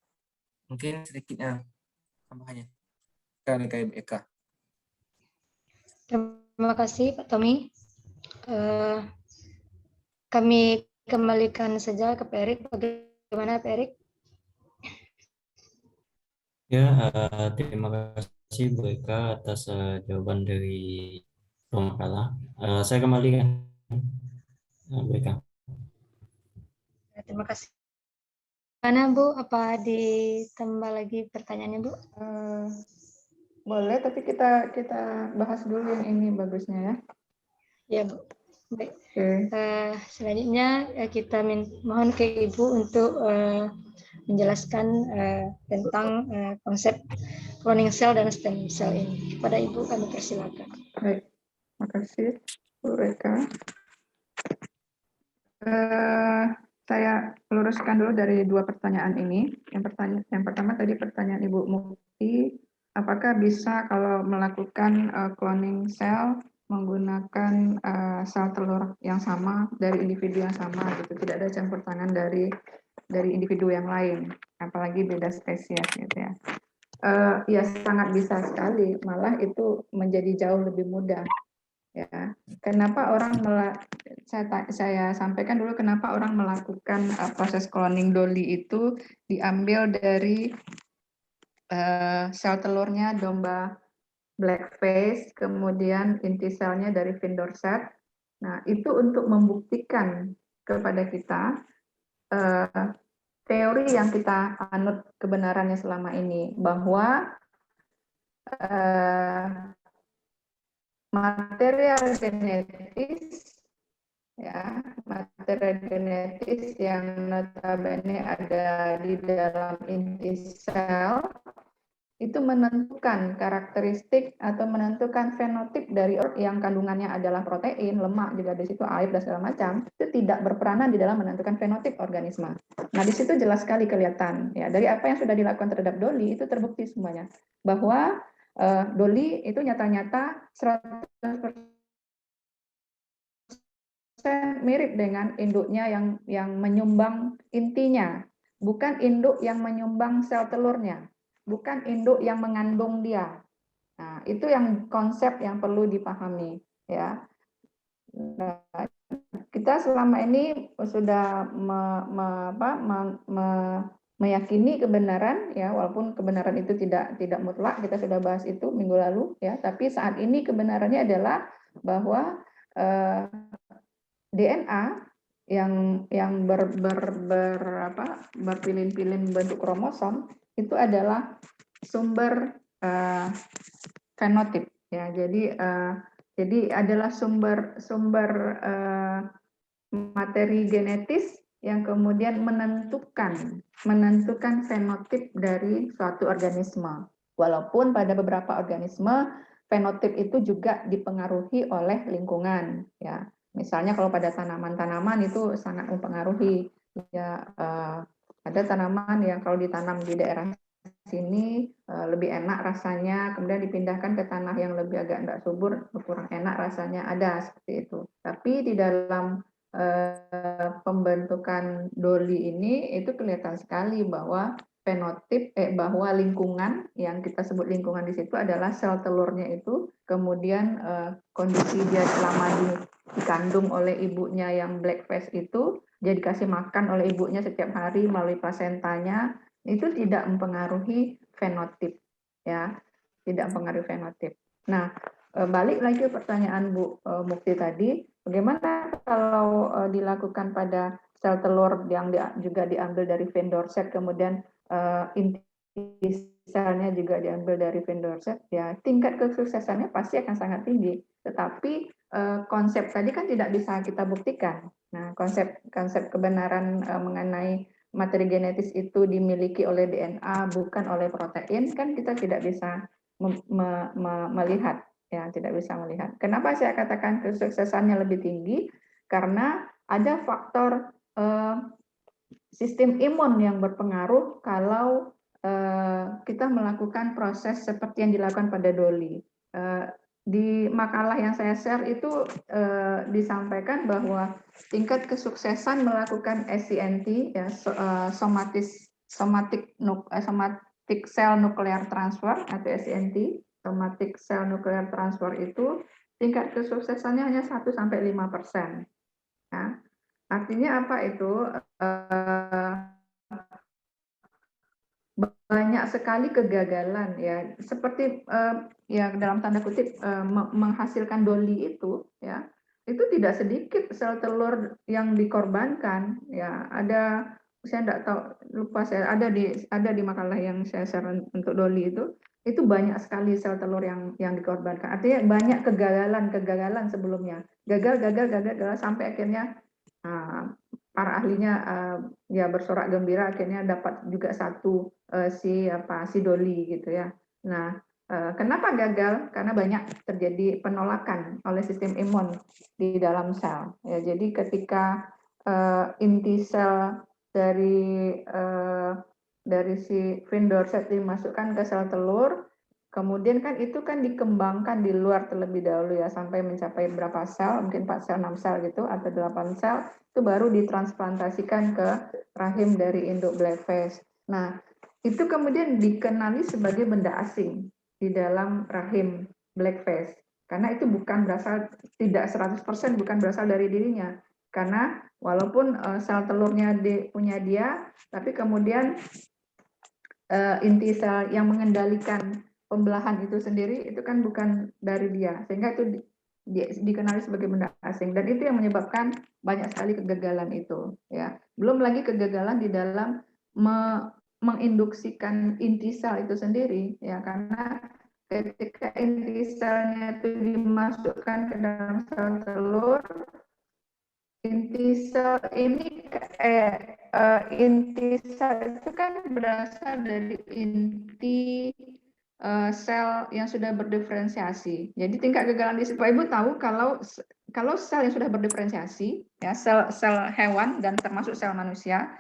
Mungkin sedikitnya tambahannya dari KBK. Terima kasih Pak Tommy. Kami kembalikan saja ke Pak Erik. Bagaimana Pak Erik? Ya, terima kasih Bu Eka atas jawaban dari pemakalah. Saya kembalikan Bu Eka. Terima kasih. Mana Bu? Apa ditambah lagi pertanyaannya Bu? Boleh, tapi kita bahas dulu yang ini bagusnya ya. Ya Bu. Baik. Oke. Selanjutnya kita mohon ke Ibu untuk menjelaskan tentang konsep cloning cell dan stem cell ini. Kepada Ibu kami persilakan. Baik, makasih Bu Reka. Saya luruskan dulu dari dua pertanyaan ini. Yang pertama tadi pertanyaan Ibu Mukti, apakah bisa kalau melakukan cloning cell menggunakan sel telur yang sama dari individu yang sama gitu, tidak ada campur tangan dari individu yang lain, apalagi beda spesies gitu ya. Ya sangat bisa sekali, malah itu menjadi jauh lebih mudah. Ya, kenapa orang saya sampaikan dulu kenapa orang melakukan proses cloning Dolly itu diambil dari sel telurnya domba blackface, kemudian inti selnya dari Vindorset. Nah, itu untuk membuktikan kepada kita teori yang kita anut kebenarannya selama ini, bahwa material genetis yang notabene ada di dalam inti sel itu menentukan karakteristik atau menentukan fenotip dari yang kandungannya adalah protein, lemak juga di situ, air dan segala macam, itu tidak berperanan di dalam menentukan fenotip organisme. Nah, di situ jelas sekali kelihatan ya, dari apa yang sudah dilakukan terhadap Dolly itu terbukti semuanya bahwa Dolly itu nyata-nyata 100% mirip dengan induknya yang menyumbang intinya, bukan induk yang menyumbang sel telurnya, bukan induk yang mengandung dia. Nah, itu yang konsep yang perlu dipahami ya. Nah, kita selama ini sudah meyakini kebenaran ya, walaupun kebenaran itu tidak mutlak, kita sudah bahas itu minggu lalu ya, tapi saat ini kebenarannya adalah bahwa DNA yang berpilin-pilin bentuk kromosom itu adalah sumber fenotip ya. Jadi adalah sumber materi genetis yang kemudian menentukan fenotip dari suatu organisme. Walaupun pada beberapa organisme fenotip itu juga dipengaruhi oleh lingkungan ya. Misalnya kalau pada tanaman-tanaman itu sangat mempengaruhi ya, ada tanaman yang kalau ditanam di daerah sini lebih enak rasanya, kemudian dipindahkan ke tanah yang lebih agak enggak subur, kurang enak rasanya, ada seperti itu. Tapi di dalam pembentukan Dolly ini itu kelihatan sekali bahwa fenotip bahwa lingkungan yang kita sebut lingkungan di situ adalah sel telurnya itu, kemudian kondisi dia selama dikandung oleh ibunya yang blackface itu, dia dikasih makan oleh ibunya setiap hari melalui plasentanya, itu tidak mempengaruhi fenotip ya, tidak mempengaruhi fenotip. Nah, balik lagi ke pertanyaan Bu Mukti tadi, bagaimana kalau dilakukan pada sel telur yang juga diambil dari Vindorset, kemudian inti selnya juga diambil dari Vindorset, ya tingkat kesuksesannya pasti akan sangat tinggi. Tetapi konsep tadi kan tidak bisa kita buktikan. Nah, konsep kebenaran mengenai materi genetis itu dimiliki oleh DNA bukan oleh protein, kan kita tidak bisa melihat ya, tidak bisa melihat. Kenapa saya katakan kesuksesannya lebih tinggi? Karena ada faktor sistem imun yang berpengaruh kalau kita melakukan proses seperti yang dilakukan pada Dolly. Di makalah yang saya share itu disampaikan bahwa tingkat kesuksesan melakukan SCNT, ya, somatic cell nuclear transfer atau SCNT, somatic cell nuclear transfer itu tingkat kesuksesannya hanya 1-5%. Nah, artinya apa itu? Banyak sekali kegagalan, ya, seperti ya dalam tanda kutip menghasilkan Dolly itu, ya, itu tidak sedikit sel telur yang dikorbankan, ya. Ada, saya tidak tahu, lupa saya, ada di makalah yang saya share untuk Dolly itu banyak sekali sel telur yang dikorbankan. Artinya banyak kegagalan sebelumnya, gagal sampai akhirnya para ahlinya ya bersorak gembira akhirnya dapat juga satu si Dolly gitu ya. Nah, kenapa gagal? Karena banyak terjadi penolakan oleh sistem imun di dalam sel. Ya, jadi ketika inti sel dari si Findorset dimasukkan ke sel telur, kemudian kan itu kan dikembangkan di luar terlebih dahulu ya sampai mencapai berapa sel, mungkin 4 sel, 6 sel gitu atau 8 sel, itu baru ditransplantasikan ke rahim dari induk blackface. Nah, itu kemudian dikenali sebagai benda asing di dalam rahim blackface. Karena itu bukan berasal, tidak 100% bukan berasal dari dirinya. Karena walaupun sel telurnya punya dia, tapi kemudian inti sel yang mengendalikan pembelahan itu sendiri itu kan bukan dari dia, sehingga itu dikenali sebagai benda asing, dan itu yang menyebabkan banyak sekali kegagalan itu, ya. Belum lagi kegagalan di dalam menginduksikan inti sel itu sendiri, ya, karena ketika inti selnya itu dimasukkan ke dalam sel telur, inti sel ini inti sel itu kan berasal dari inti sel yang sudah berdiferensiasi. Jadi tingkat kegagalan di situ, Ibu tahu kalau sel yang sudah berdiferensiasi, ya, sel hewan dan termasuk sel manusia,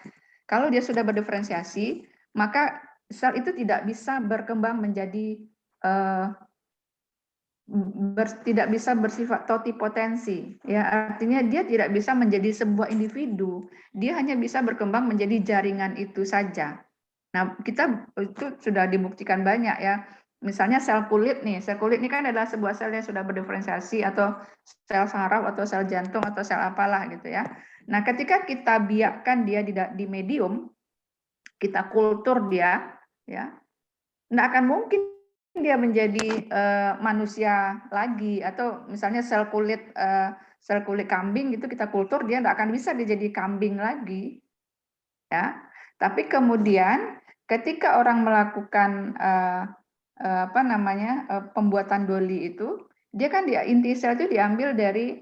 kalau dia sudah berdiferensiasi, maka sel itu tidak bisa berkembang menjadi tidak bisa bersifat totipotensi, ya, artinya dia tidak bisa menjadi sebuah individu, dia hanya bisa berkembang menjadi jaringan itu saja. Nah, kita itu sudah dibuktikan banyak, ya, misalnya sel kulit nih kan adalah sebuah sel yang sudah berdiferensiasi, atau sel saraf atau sel jantung atau sel apalah gitu ya. Nah, ketika kita biarkan dia di medium, kita kultur dia, ya, nggak akan mungkin dia menjadi manusia lagi, atau misalnya sel kulit kambing gitu kita kultur, dia nggak akan bisa dia jadi kambing lagi, ya. Tapi kemudian ketika orang melakukan pembuatan Dolly itu, dia kan inti sel itu diambil dari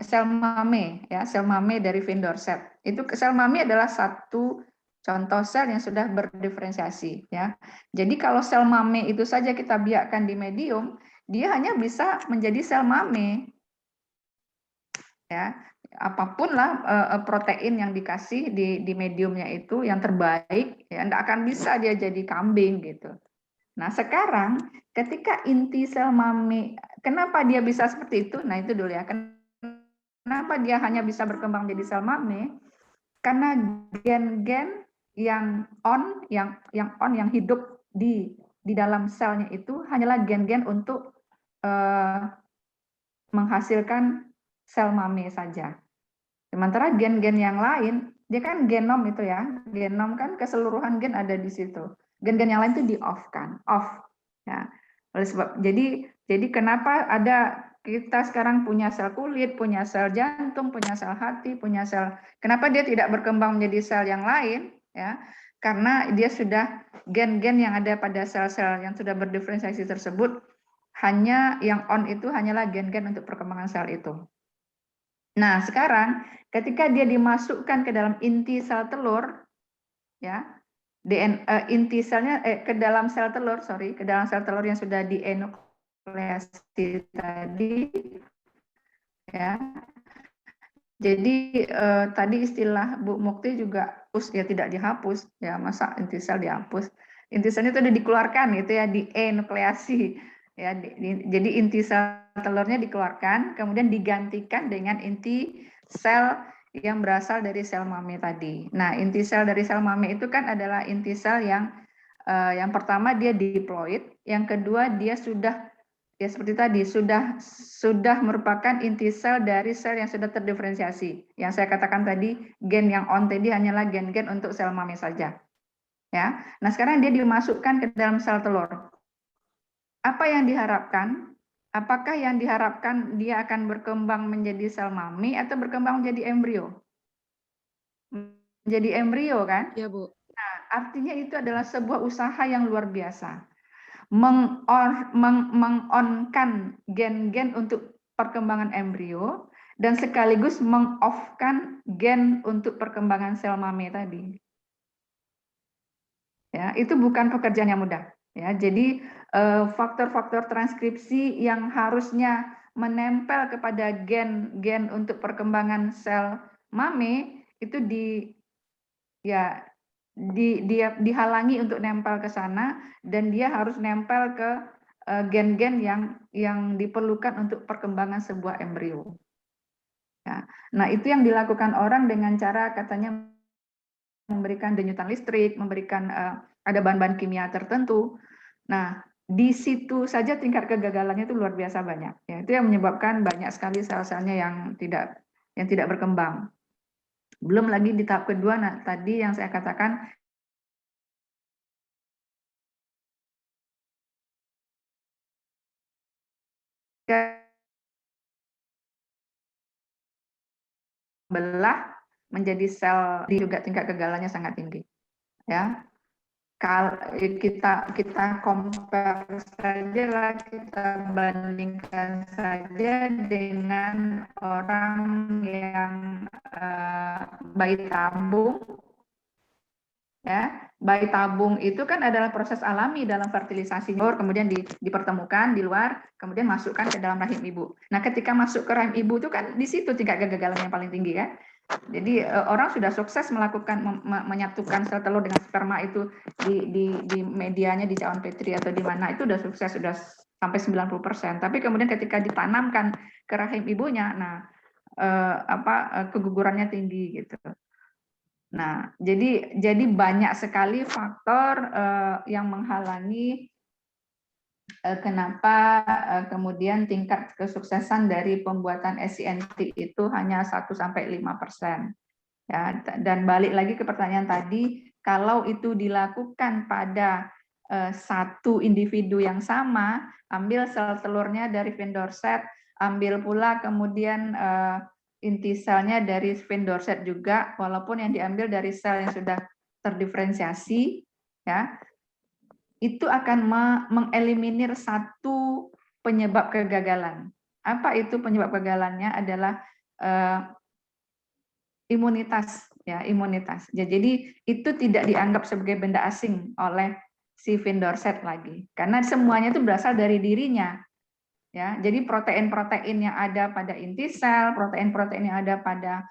sel mame, ya, sel mame dari Findorset. Itu sel mame adalah satu contoh sel yang sudah berdiferensiasi, ya. Jadi kalau sel mame itu saja kita biarkan di medium, dia hanya bisa menjadi sel mame, ya. Apapun lah protein yang dikasih di mediumnya itu yang terbaik, ya, nggak akan bisa dia jadi kambing gitu. Nah, sekarang ketika inti sel mame, kenapa dia bisa seperti itu? Nah, itu dulu ya. Kenapa dia hanya bisa berkembang jadi sel mame? Karena gen-gen yang hidup di dalam selnya itu hanyalah gen-gen untuk menghasilkan sel mame saja. Sementara gen-gen yang lain, dia kan genom itu ya, genom kan keseluruhan gen ada di situ. Gen-gen yang lain itu di-off-kan, off. Ya. Oleh sebab jadi kenapa ada kita sekarang punya sel kulit, punya sel jantung, punya sel hati, punya sel. Kenapa dia tidak berkembang menjadi sel yang lain? Ya, karena dia sudah gen-gen yang ada pada sel-sel yang sudah berdiferensiasi tersebut, hanya yang on itu hanyalah gen-gen untuk perkembangan sel itu. Nah, sekarang ketika dia dimasukkan ke dalam inti sel telur, ya, inti selnya ke dalam sel telur, ke dalam sel telur yang sudah dienukleasi tadi, ya. Jadi tadi istilah Bu Mukti juga ya tidak dihapus ya, masa inti sel dihapus. Inti selnya itu udah dikeluarkan gitu ya, di nukleasi ya. Jadi inti sel telurnya dikeluarkan, kemudian digantikan dengan inti sel yang berasal dari sel mame tadi. Nah, inti sel dari sel mame itu kan adalah inti sel yang pertama dia diploid, yang kedua dia sudah ya seperti tadi sudah merupakan inti sel dari sel yang sudah terdiferensiasi. Yang saya katakan tadi, gen yang on tadi hanyalah gen-gen untuk sel mame saja. Ya. Nah, sekarang dia dimasukkan ke dalam sel telur. Apa yang diharapkan? Apakah yang diharapkan dia akan berkembang menjadi sel mame atau berkembang menjadi embrio? Menjadi embrio kan? Ya, Bu. Nah, artinya itu adalah sebuah usaha yang luar biasa. Meng-on-kan gen-gen untuk perkembangan embrio dan sekaligus meng-off-kan gen untuk perkembangan sel mame tadi. Ya, itu bukan pekerjaan yang mudah. Ya, jadi faktor-faktor transkripsi yang harusnya menempel kepada gen-gen untuk perkembangan sel mame itu dihalangi untuk nempel ke sana, dan dia harus nempel ke gen-gen yang diperlukan untuk perkembangan sebuah embrio. Ya. Nah, itu yang dilakukan orang dengan cara katanya memberikan denyutan listrik, memberikan ada bahan-bahan kimia tertentu. Nah, di situ saja tingkat kegagalannya itu luar biasa banyak. Ya, itu yang menyebabkan banyak sekali sel-selnya yang tidak berkembang. Belum lagi di tahap kedua, nah tadi yang saya katakan belah menjadi sel juga tingkat kegagalannya sangat tinggi. Ya, kalau kita compare saja lah, kita bandingkan saja dengan orang yang bayi tabung. Ya, bayi tabung itu kan adalah proses alami dalam fertilisasi, kemudian dipertemukan di luar, kemudian masukkan ke dalam rahim ibu. Nah, ketika masuk ke rahim ibu itu kan di situ tingkat kegagalan yang paling tinggi kan. Jadi orang sudah sukses melakukan menyatukan sel telur dengan sperma itu di medianya, di cawan petri atau di mana, itu sudah sukses, sudah sampai 90%. Tapi kemudian ketika ditanamkan ke rahim ibunya, nah kegugurannya tinggi gitu. Nah, jadi banyak sekali faktor yang menghalangi kenapa kemudian tingkat kesuksesan dari pembuatan SCNT itu hanya 1-5%. Ya, dan balik lagi ke pertanyaan tadi, kalau itu dilakukan pada satu individu yang sama, ambil sel telurnya dari vendor set, ambil pula kemudian inti selnya dari vendor set juga, walaupun yang diambil dari sel yang sudah terdiferensiasi, ya, itu akan mengeliminir satu penyebab kegagalan. Apa itu penyebab kegagalannya? Adalah imunitas, ya, imunitas. Jadi itu tidak dianggap sebagai benda asing oleh si vendor set lagi, karena semuanya itu berasal dari dirinya. Ya, jadi protein-protein yang ada pada inti sel, protein-protein yang ada pada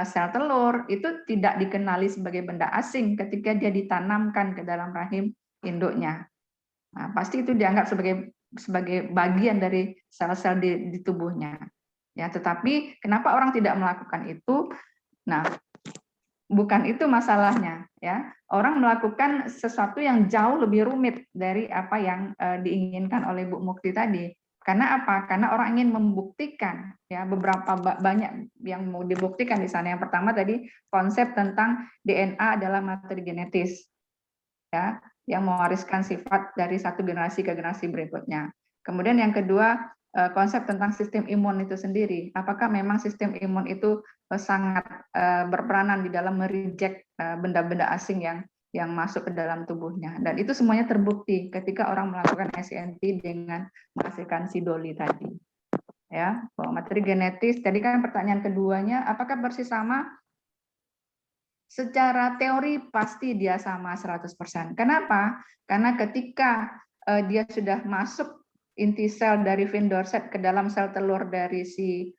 sel telur itu tidak dikenali sebagai benda asing ketika dia ditanamkan ke dalam rahim induknya. Nah, pasti itu dianggap sebagai bagian dari sel-sel di tubuhnya. Ya, tetapi kenapa orang tidak melakukan itu? Nah, bukan itu masalahnya, ya. Orang melakukan sesuatu yang jauh lebih rumit dari apa yang diinginkan oleh Bu Mukti tadi. Karena apa? Karena orang ingin membuktikan, ya, banyak yang mau dibuktikan di sana. Yang pertama tadi konsep tentang DNA adalah materi genetis, ya, yang mewariskan sifat dari satu generasi ke generasi berikutnya. Kemudian yang kedua, konsep tentang sistem imun itu sendiri. Apakah memang sistem imun itu sangat berperanan di dalam mereject benda-benda asing yang masuk ke dalam tubuhnya. Dan itu semuanya terbukti ketika orang melakukan SCNT dengan menghasilkan si Dolly tadi. Ya, bahwa materi genetis, tadi kan pertanyaan keduanya, apakah persis sama? Secara teori pasti dia sama 100%. Kenapa? Karena ketika dia sudah masuk inti sel dari vendor set ke dalam sel telur dari si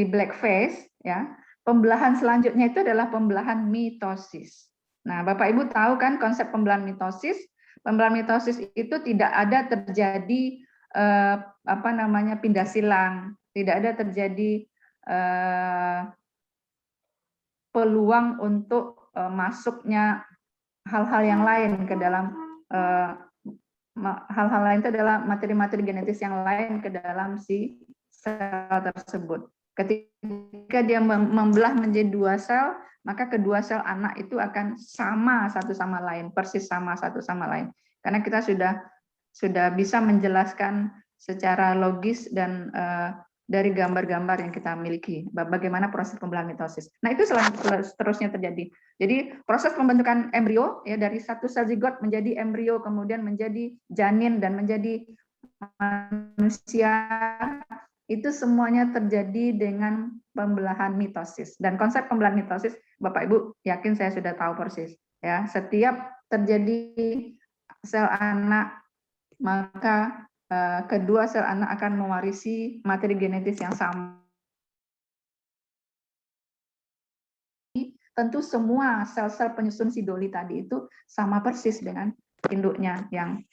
blackface, ya, pembelahan selanjutnya itu adalah pembelahan mitosis. Nah, Bapak Ibu tahu kan konsep pembelahan mitosis? Pembelahan mitosis itu tidak ada terjadi pindah silang, tidak ada terjadi peluang untuk masuknya hal-hal yang lain ke dalam hal-hal lain itu adalah materi-materi genetis yang lain ke dalam si sel tersebut. Ketika dia membelah menjadi 2 sel, maka kedua sel anak itu akan sama satu sama lain, persis sama satu sama lain. Karena kita sudah bisa menjelaskan secara logis dan dari gambar-gambar yang kita miliki, bagaimana proses pembelahan mitosis. Nah, itu seterusnya terjadi. Jadi proses pembentukan embrio ya dari satu sel zigot menjadi embrio, kemudian menjadi janin dan menjadi manusia, itu semuanya terjadi dengan pembelahan mitosis. Dan konsep pembelahan mitosis, Bapak Ibu yakin saya sudah tahu persis. Ya, setiap terjadi sel anak, maka kedua sel anak akan mewarisi materi genetis yang sama. Tentu semua sel-sel penyusun si Dolly tadi itu sama persis dengan induknya yang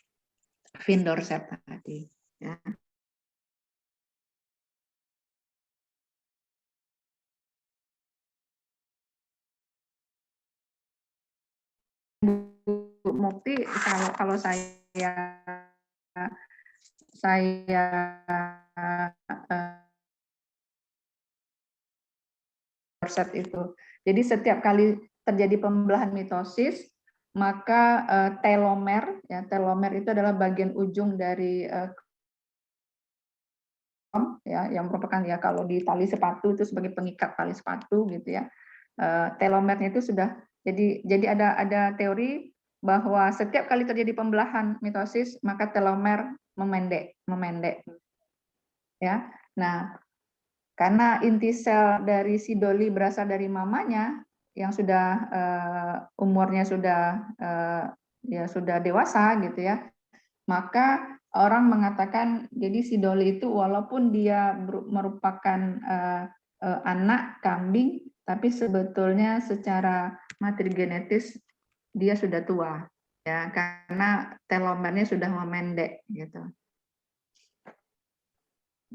Vindorcet tadi. Ya. Bu Mukti, kalau saya Vindorcet itu. Jadi setiap kali terjadi pembelahan mitosis, maka telomer, ya, telomer itu adalah bagian ujung dari ya, yang merupakan ya kalau di tali sepatu itu sebagai pengikat tali sepatu gitu ya. Telomernya itu sudah jadi ada teori bahwa setiap kali terjadi pembelahan mitosis maka telomer memendek. Ya. Nah, karena inti sel dari si Dolly berasal dari mamanya yang sudah umurnya sudah dewasa gitu ya. Maka orang mengatakan jadi si Dolly itu walaupun dia merupakan anak kambing, tapi sebetulnya secara materi genetis dia sudah tua ya, karena telomernya sudah memendek gitu.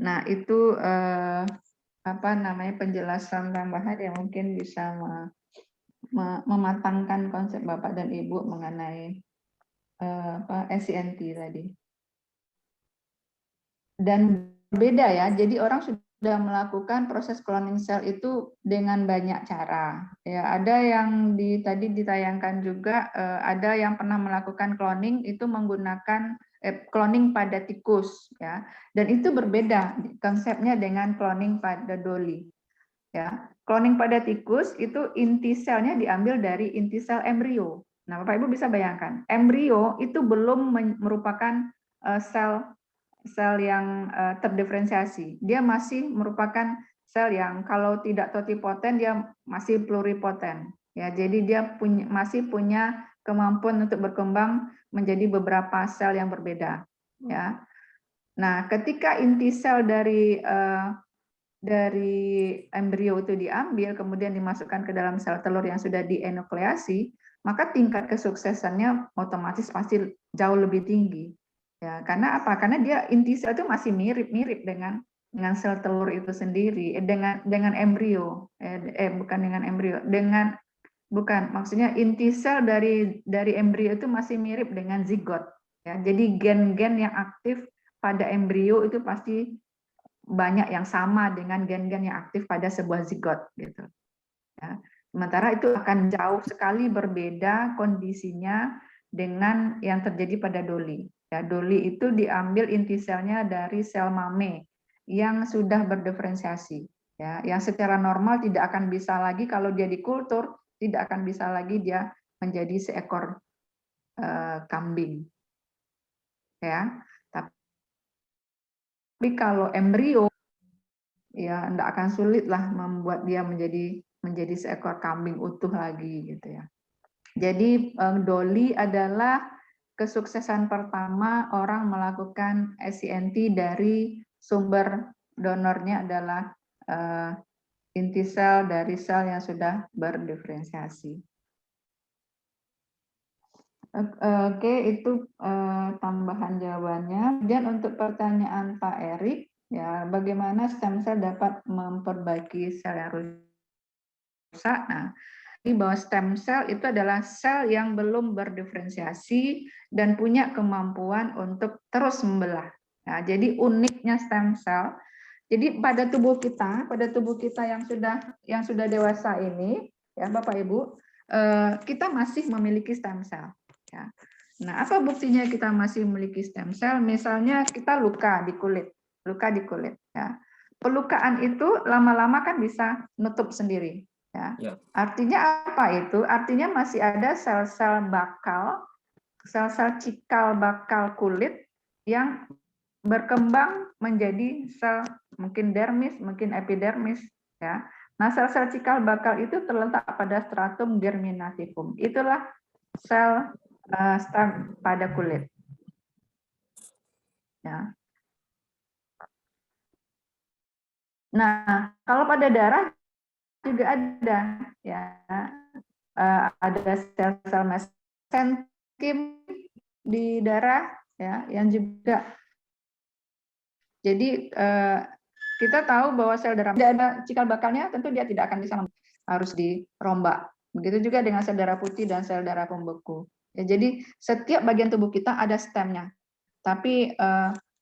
Nah, itu penjelasan tambahan yang mungkin bisa mematangkan konsep Bapak dan Ibu mengenai SCNT tadi. Dan beda ya, jadi orang sudah melakukan proses cloning sel itu dengan banyak cara. Ya, ada yang tadi ditayangkan juga, ada yang pernah melakukan cloning itu menggunakan cloning pada tikus, ya. Dan itu berbeda konsepnya dengan cloning pada Dolly. Ya, cloning pada tikus itu inti selnya diambil dari inti sel embrio. Nah, Bapak Ibu bisa bayangkan, embrio itu belum merupakan sel yang terdiferensiasi. Dia masih merupakan sel yang kalau tidak totipoten dia masih pluripoten. Ya, jadi dia masih punya kemampuan untuk berkembang menjadi beberapa sel yang berbeda. Ya. Nah, ketika inti sel dari embrio itu diambil, kemudian dimasukkan ke dalam sel telur yang sudah dienukleasi, maka tingkat kesuksesannya otomatis pasti jauh lebih tinggi. Ya, karena apa? Karena dia inti sel itu masih mirip-mirip dengan sel telur itu sendiri, dengan embrio, maksudnya inti sel dari embrio itu masih mirip dengan zigot. Ya, jadi gen-gen yang aktif pada embrio itu pasti banyak yang sama dengan gen-gen yang aktif pada sebuah zigot, gitu. Ya. Sementara itu akan jauh sekali berbeda kondisinya dengan yang terjadi pada Dolly. Ya, Dolly itu diambil inti selnya dari sel mame yang sudah berdiferensiasi. Ya, yang secara normal tidak akan bisa lagi kalau dia dikultur, tidak akan bisa lagi dia menjadi seekor kambing. Ya, tapi kalau embrio, ya tidak akan sulit lah membuat dia menjadi seekor kambing utuh lagi gitu ya. Jadi Dolly adalah kesuksesan pertama orang melakukan SCNT dari sumber donornya adalah inti sel dari sel yang sudah berdiferensiasi. Oke, itu tambahan jawabannya. Kemudian untuk pertanyaan Pak Erik, ya, bagaimana stem cell dapat memperbaiki sel yang rusak? Nah, ini bahwa stem cell itu adalah sel yang belum berdiferensiasi dan punya kemampuan untuk terus membelah. Nah, jadi uniknya stem cell. Jadi pada tubuh kita yang sudah dewasa ini, ya Bapak Ibu, kita masih memiliki stem cell. Ya. Nah, apa buktinya kita masih memiliki stem cell? Misalnya kita luka di kulit. Ya. Pelukaan itu lama-lama kan bisa nutup sendiri. Ya. Artinya apa itu? Artinya masih ada sel-sel bakal, sel-sel cikal bakal kulit yang berkembang menjadi sel mungkin dermis, mungkin epidermis. Ya. Nah, sel-sel cikal bakal itu terletak pada stratum germinativum. Itulah sel stem pada kulit. Ya. Nah, kalau pada darah juga ada, ya, ada sel-sel mesenkim di darah, ya, yang juga. Jadi kita tahu bahwa sel darah tidak ada cikal bakalnya, tentu dia tidak akan bisa, harus dirombak. Begitu juga dengan sel darah putih dan sel darah pembeku. Ya, jadi setiap bagian tubuh kita ada stemnya, tapi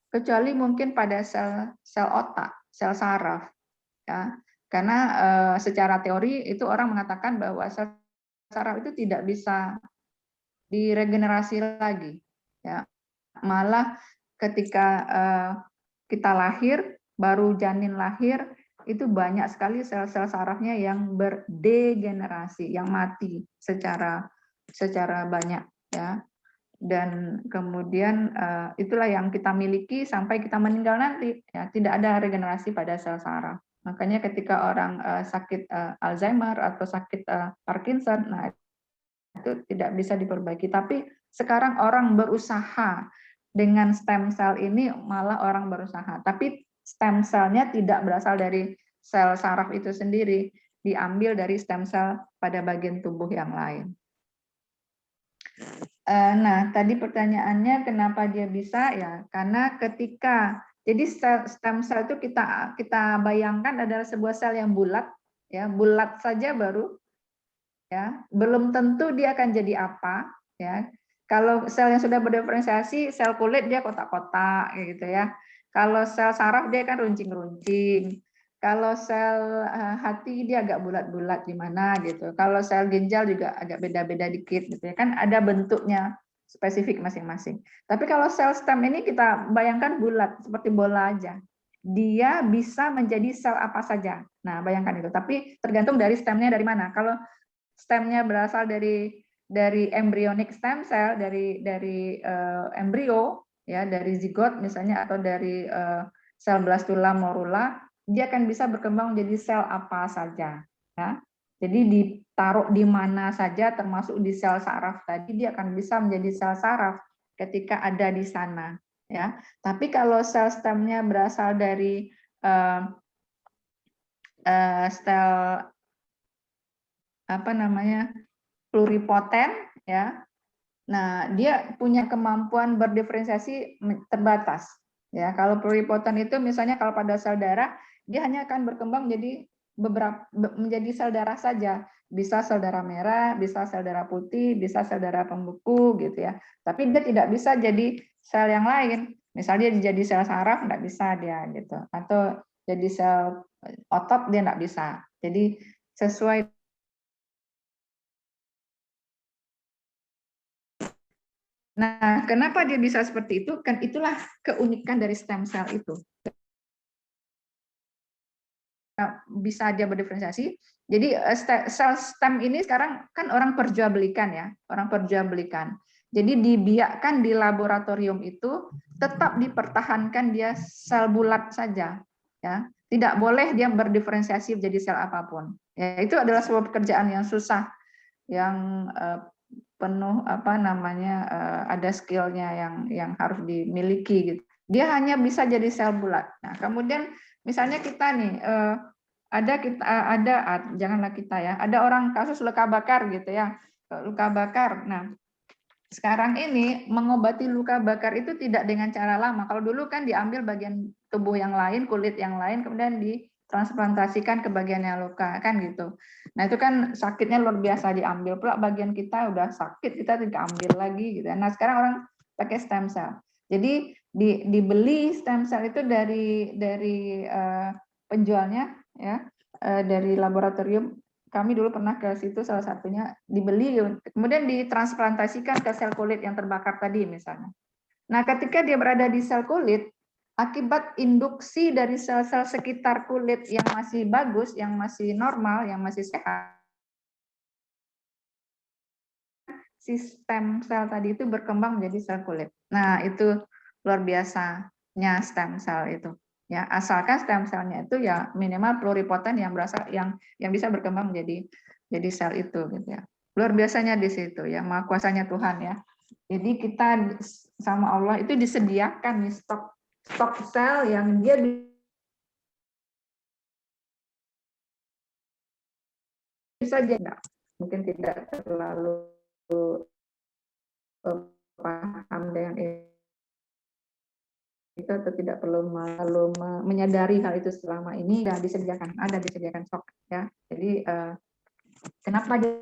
kecuali mungkin pada sel otak, sel saraf, ya, karena secara teori itu orang mengatakan bahwa sel saraf itu tidak bisa diregenerasi lagi, ya, malah ketika kita lahir, baru janin lahir, itu banyak sekali sel-sel sarafnya yang berdegenerasi, yang mati secara banyak, ya. Dan kemudian itulah yang kita miliki sampai kita meninggal nanti, ya, tidak ada regenerasi pada sel saraf. Makanya ketika orang sakit Alzheimer atau sakit Parkinson, nah itu tidak bisa diperbaiki. Tapi sekarang orang berusaha dengan stem cell ini, malah orang berusaha. Tapi stem cell-nya tidak berasal dari sel saraf itu sendiri, diambil dari stem cell pada bagian tubuh yang lain. Nah, tadi pertanyaannya kenapa dia bisa, ya, karena ketika, jadi stem cell itu kita bayangkan adalah sebuah sel yang bulat, ya, bulat saja baru, ya, belum tentu dia akan jadi apa, ya. Kalau sel yang sudah berdiferensiasi, sel kulit dia kotak-kotak, gitu ya. Kalau sel saraf dia kan runcing-runcing. Kalau sel hati dia agak bulat-bulat gimana gitu. Kalau sel ginjal juga agak beda-beda dikit gitu ya. Kan ada bentuknya spesifik masing-masing. Tapi kalau sel stem ini kita bayangkan bulat seperti bola aja. Dia bisa menjadi sel apa saja. Nah, bayangkan itu. Tapi tergantung dari stemnya dari mana. Kalau stemnya berasal dari embryonic stem cell, dari embrio, ya, dari zigot misalnya, atau dari sel blastula morula, dia akan bisa berkembang menjadi sel apa saja, ya. Jadi ditaruh di mana saja, termasuk di sel saraf tadi, dia akan bisa menjadi sel saraf ketika ada di sana, ya. Tapi kalau sel stemnya berasal dari sel apa namanya, pluripoten, ya. Nah, dia punya kemampuan berdiferensiasi terbatas. Ya, kalau pluripoten itu misalnya kalau pada sel darah, dia hanya akan berkembang menjadi sel darah saja. Bisa sel darah merah, bisa sel darah putih, bisa sel darah pembeku gitu ya. Tapi dia tidak bisa jadi sel yang lain. Misalnya dia jadi sel saraf, nggak bisa dia gitu. Atau jadi sel otot, dia nggak bisa. Jadi sesuai. Nah, kenapa dia bisa seperti itu? Kan itulah keunikan dari stem cell itu. Bisa dia berdiferensiasi. Jadi sel stem ini sekarang kan orang perjualbelikan, ya, orang perjualbelikan. Jadi dibiarkan di laboratorium itu tetap dipertahankan dia sel bulat saja, ya. Tidak boleh dia berdiferensiasi menjadi sel apapun. Ya, itu adalah sebuah pekerjaan yang susah, yang penuh ada skillnya yang harus dimiliki gitu. Dia hanya bisa jadi sel bulat. Nah, kemudian misalnya kita nih janganlah kita ya, ada orang kasus luka bakar gitu ya, luka bakar. Nah, sekarang ini mengobati luka bakar itu tidak dengan cara lama. Kalau dulu kan diambil bagian tubuh yang lain, kulit yang lain, kemudian ditransplantasikan ke bagian yang luka kan gitu. Nah itu kan sakitnya luar biasa, diambil pula bagian kita udah sakit, kita tidak ambil lagi gitu. Nah sekarang orang pakai stem cell. Jadi dibeli stem cell itu dari penjualnya ya, dari laboratorium. Kami dulu pernah ke situ, salah satunya dibeli, kemudian ditransplantasikan ke sel kulit yang terbakar tadi misalnya. Nah, ketika dia berada di sel kulit, akibat induksi dari sel-sel sekitar kulit yang masih bagus, yang masih normal, yang masih sehat, sistem sel tadi itu berkembang menjadi sel kulit. Nah, itu luar biasanya stem cell itu. Ya, asalkan stem cell-nya itu ya minimal pluripoten yang bisa berkembang menjadi sel itu gitu ya. Luar biasanya di situ ya, maha kuasanya Tuhan ya. Jadi kita sama Allah itu disediakan nih stok sel yang dia bisa jadi, mungkin tidak terlalu paham dengan itu atau tidak perlu menyadari hal itu selama ini, ada disediakan stok ya. Jadi kenapa dia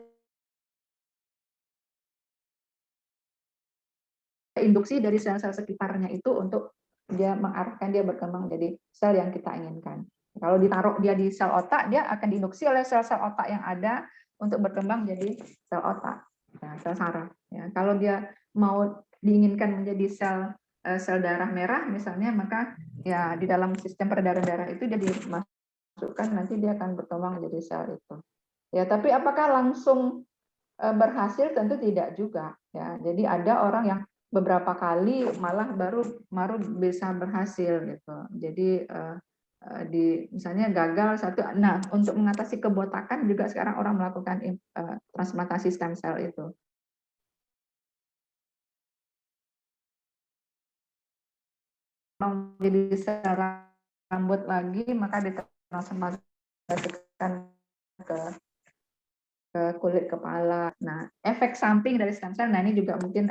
induksi dari sel-sel sekitarnya itu untuk dia mengarahkan dia berkembang menjadi sel yang kita inginkan. Kalau ditaruh dia di sel otak, dia akan diinduksi oleh sel-sel otak yang ada untuk berkembang menjadi sel otak, ya, sel saraf. Ya. Kalau dia mau diinginkan menjadi sel darah merah misalnya, maka ya di dalam sistem peredaran darah itu dia dimasukkan, nanti dia akan berkembang menjadi sel itu. Ya, tapi apakah langsung berhasil? Tentu tidak juga. Ya, jadi ada orang yang beberapa kali malah baru bisa berhasil gitu. Jadi misalnya gagal satu. Nah, untuk mengatasi kebotakan juga sekarang orang melakukan transplantasi stem cell itu. Mau jadi sel rambut lagi, maka ditransplantasikan ke kulit kepala. Nah, efek samping dari stem cell, nah ini juga mungkin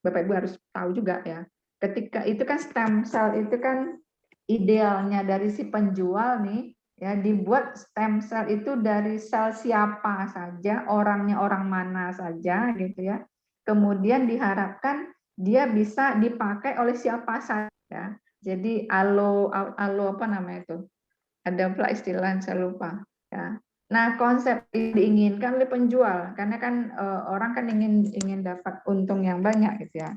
Bapak Ibu harus tahu juga ya. Ketika itu kan stem cell itu kan idealnya dari si penjual nih ya, dibuat stem cell itu dari sel siapa saja, orangnya orang mana saja gitu ya. Kemudian diharapkan dia bisa dipakai oleh siapa saja. Jadi alo apa namanya itu? Ada pula istilah saya lupa ya. Nah, konsep ini diinginkan oleh penjual karena kan orang kan ingin dapat untung yang banyak gitu ya.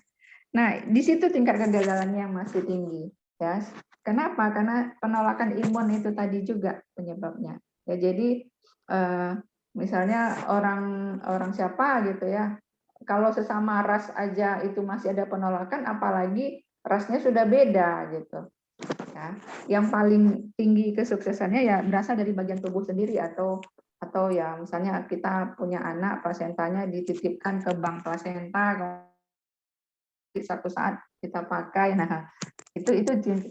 Nah, di situ tingkat kegagalannya yang masih tinggi ya. Kenapa? Karena penolakan imun itu tadi juga penyebabnya. Ya, jadi misalnya orang siapa gitu ya. Kalau sesama ras aja itu masih ada penolakan, apalagi rasnya sudah beda gitu. Ya, yang paling tinggi kesuksesannya ya berasal dari bagian tubuh sendiri atau ya misalnya kita punya anak, plasentanya dititipkan ke bank plasenta, satu saat kita pakai. Nah, itu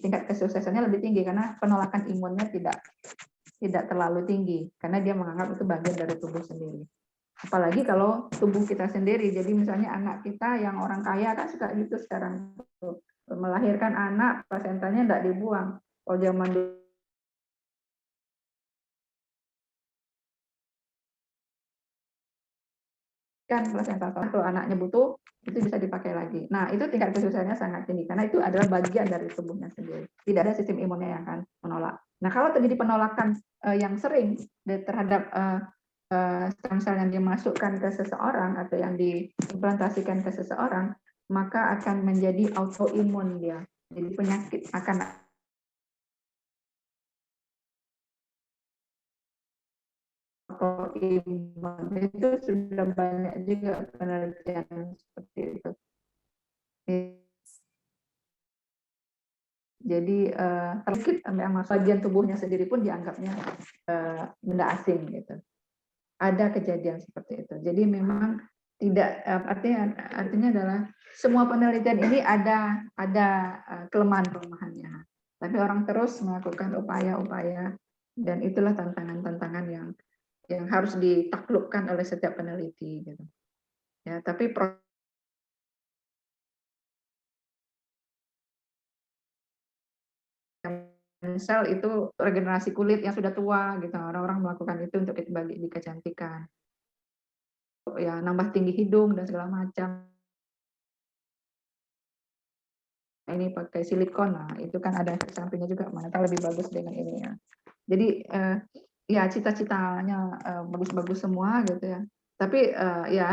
tingkat kesuksesannya lebih tinggi karena penolakan imunnya tidak terlalu tinggi karena dia menganggap itu bagian dari tubuh sendiri. Apalagi kalau tubuh kita sendiri. Jadi misalnya anak kita yang orang kaya kan suka gitu sekarang, melahirkan anak plasentanya tidak dibuang. Kalau zaman dulu kan plasenta, kalau anaknya butuh itu bisa dipakai lagi. Nah, itu tingkat kesuksesannya sangat tinggi karena itu adalah bagian dari tubuhnya sendiri. Tidak ada sistem imunnya yang akan menolak. Nah, kalau terjadi penolakan yang sering terhadap stem cell yang dimasukkan ke seseorang atau yang diimplantasikan ke seseorang, maka akan menjadi autoimun dia. Jadi penyakit akan autoimun. Itu sudah banyak juga penelitian seperti itu. Jadi terkait bagian tubuhnya sendiri pun dianggapnya benda asing gitu. Ada kejadian seperti itu. Jadi memang artinya adalah semua penelitian ini ada kelemahan-kelemahannya. Tapi orang terus melakukan upaya-upaya, dan itulah tantangan-tantangan yang harus ditaklukkan oleh setiap peneliti gitu. Ya, tapi sel itu regenerasi kulit yang sudah tua gitu. Orang-orang melakukan itu untuk bagi kecantikan. Ya, nambah tinggi hidung dan segala macam. Ini pakai silikon, nah itu kan ada efek sampingnya juga, mana tahu lebih bagus dengan ini ya. Jadi ya cita-citanya bagus-bagus semua gitu ya. Tapi ya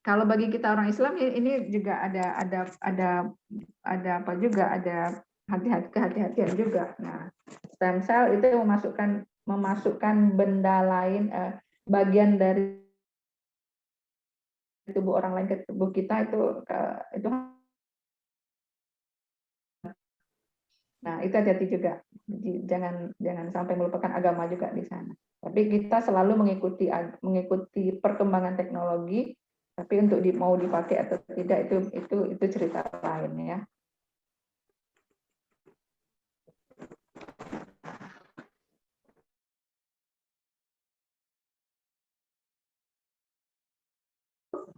kalau bagi kita orang Islam ini juga ada apa juga, ada kehati-hatian juga. Nah, stem cell itu memasukkan benda lain, bagian dari tubuh orang lain ke tubuh kita itu nah itu hati-hati juga. Jangan sampai melupakan agama juga di sana. Tapi kita selalu mengikuti perkembangan teknologi. Tapi untuk mau dipakai atau tidak itu cerita lain ya.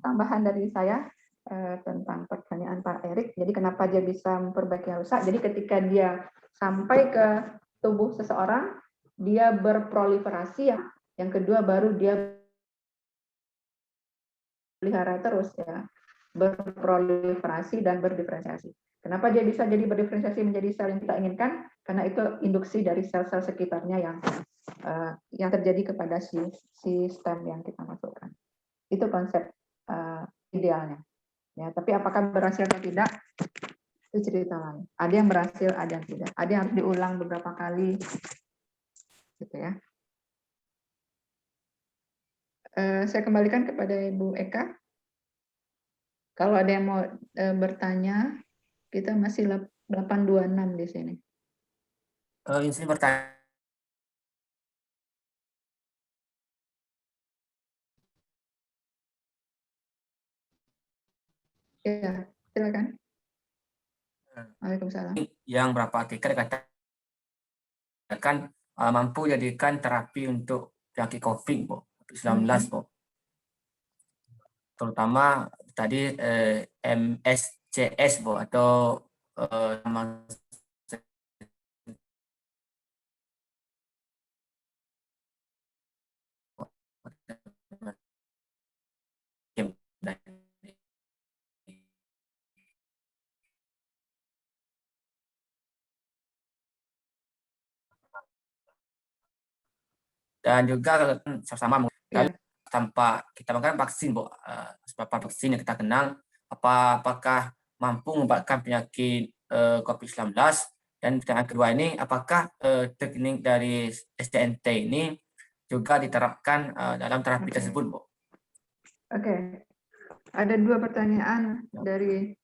Tambahan dari saya tentang pertanyaan Pak Erik. Jadi kenapa dia bisa memperbaiki yang rusak? Jadi ketika dia sampai ke tubuh seseorang, dia berproliferasi ya. Yang kedua baru dia pelihara terus ya, berproliferasi dan berdiferensiasi. Kenapa dia bisa jadi berdiferensiasi menjadi sel yang kita inginkan? Karena itu induksi dari sel-sel sekitarnya yang terjadi kepada si stem yang kita masukkan. Itu konsep idealnya. Ya, tapi apakah berhasil atau tidak? Itu cerita lain. Ada yang berhasil, ada yang tidak. Ada yang harus diulang beberapa kali. Gitu ya. Saya kembalikan kepada Ibu Eka. Kalau ada yang mau bertanya, kita masih 826 di sini. Izin bertanya. Ya, silakan. Waalaikumsalam. Yang berapa artikel dikatakan mampu jadikan terapi untuk penyakit COVID-19, Bu. Terutama tadi MSCS, Bu, atau nama dan juga sama tanpa kita makan vaksin, Bu, beberapa vaksin yang kita kenal, apakah mampu mengobatkan penyakit COVID-19, dan pertanyaan kedua ini, apakah teknik dari STNT ini juga diterapkan dalam terapi tersebut, Bu? Oke. Ada dua pertanyaan dari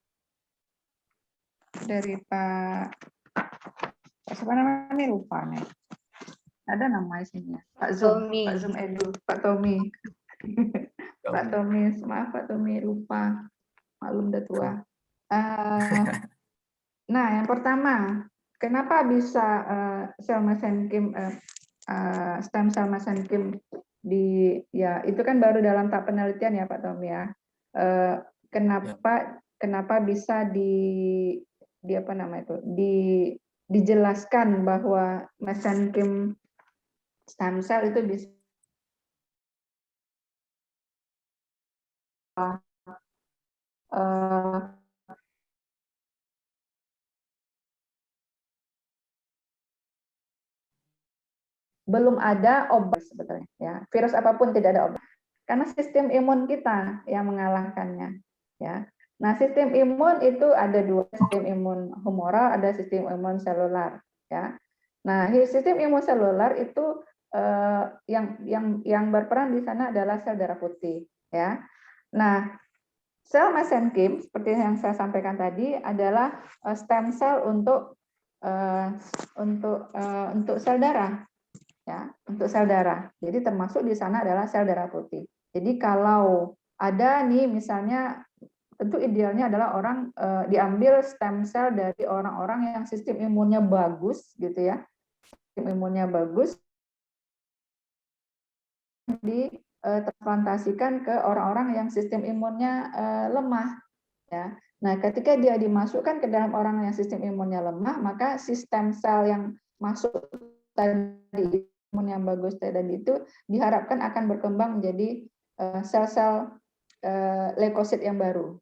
Pak siapa namanya, lupa nih. Ada nama isinya. Pak Zoom Edu, Pak Tommy. Pak Tommy, maaf Pak Tommy, lupa. Maklum udah tua. Nah, yang pertama, kenapa bisa sel mesenkim stem cell mesenkim ya itu kan baru dalam tahap penelitian ya Pak Tommy ya. Kenapa bisa apa nama itu dijelaskan bahwa mesenkim stem cell itu bisa belum ada obat sebetulnya ya. Virus apapun tidak ada obat. Karena sistem imun kita yang mengalahkannya ya. Nah, sistem imun itu ada dua, sistem imun humoral, ada sistem imun selular ya. Nah, sistem imun selular itu yang berperan di sana adalah sel darah putih ya. Nah, sel mesenkim seperti yang saya sampaikan tadi adalah stem cell untuk sel darah ya, untuk sel darah. Jadi termasuk di sana adalah sel darah putih. Jadi kalau ada nih misalnya, tentu idealnya adalah orang diambil stem cell dari orang-orang yang sistem imunnya bagus gitu ya, sistem imunnya bagus, ditransplantasikan ke orang-orang yang sistem imunnya lemah ya. Nah, ketika dia dimasukkan ke dalam orang yang sistem imunnya lemah, maka sistem sel yang masuk tadi imun yang bagus tadi itu diharapkan akan berkembang menjadi sel-sel leukosit yang baru.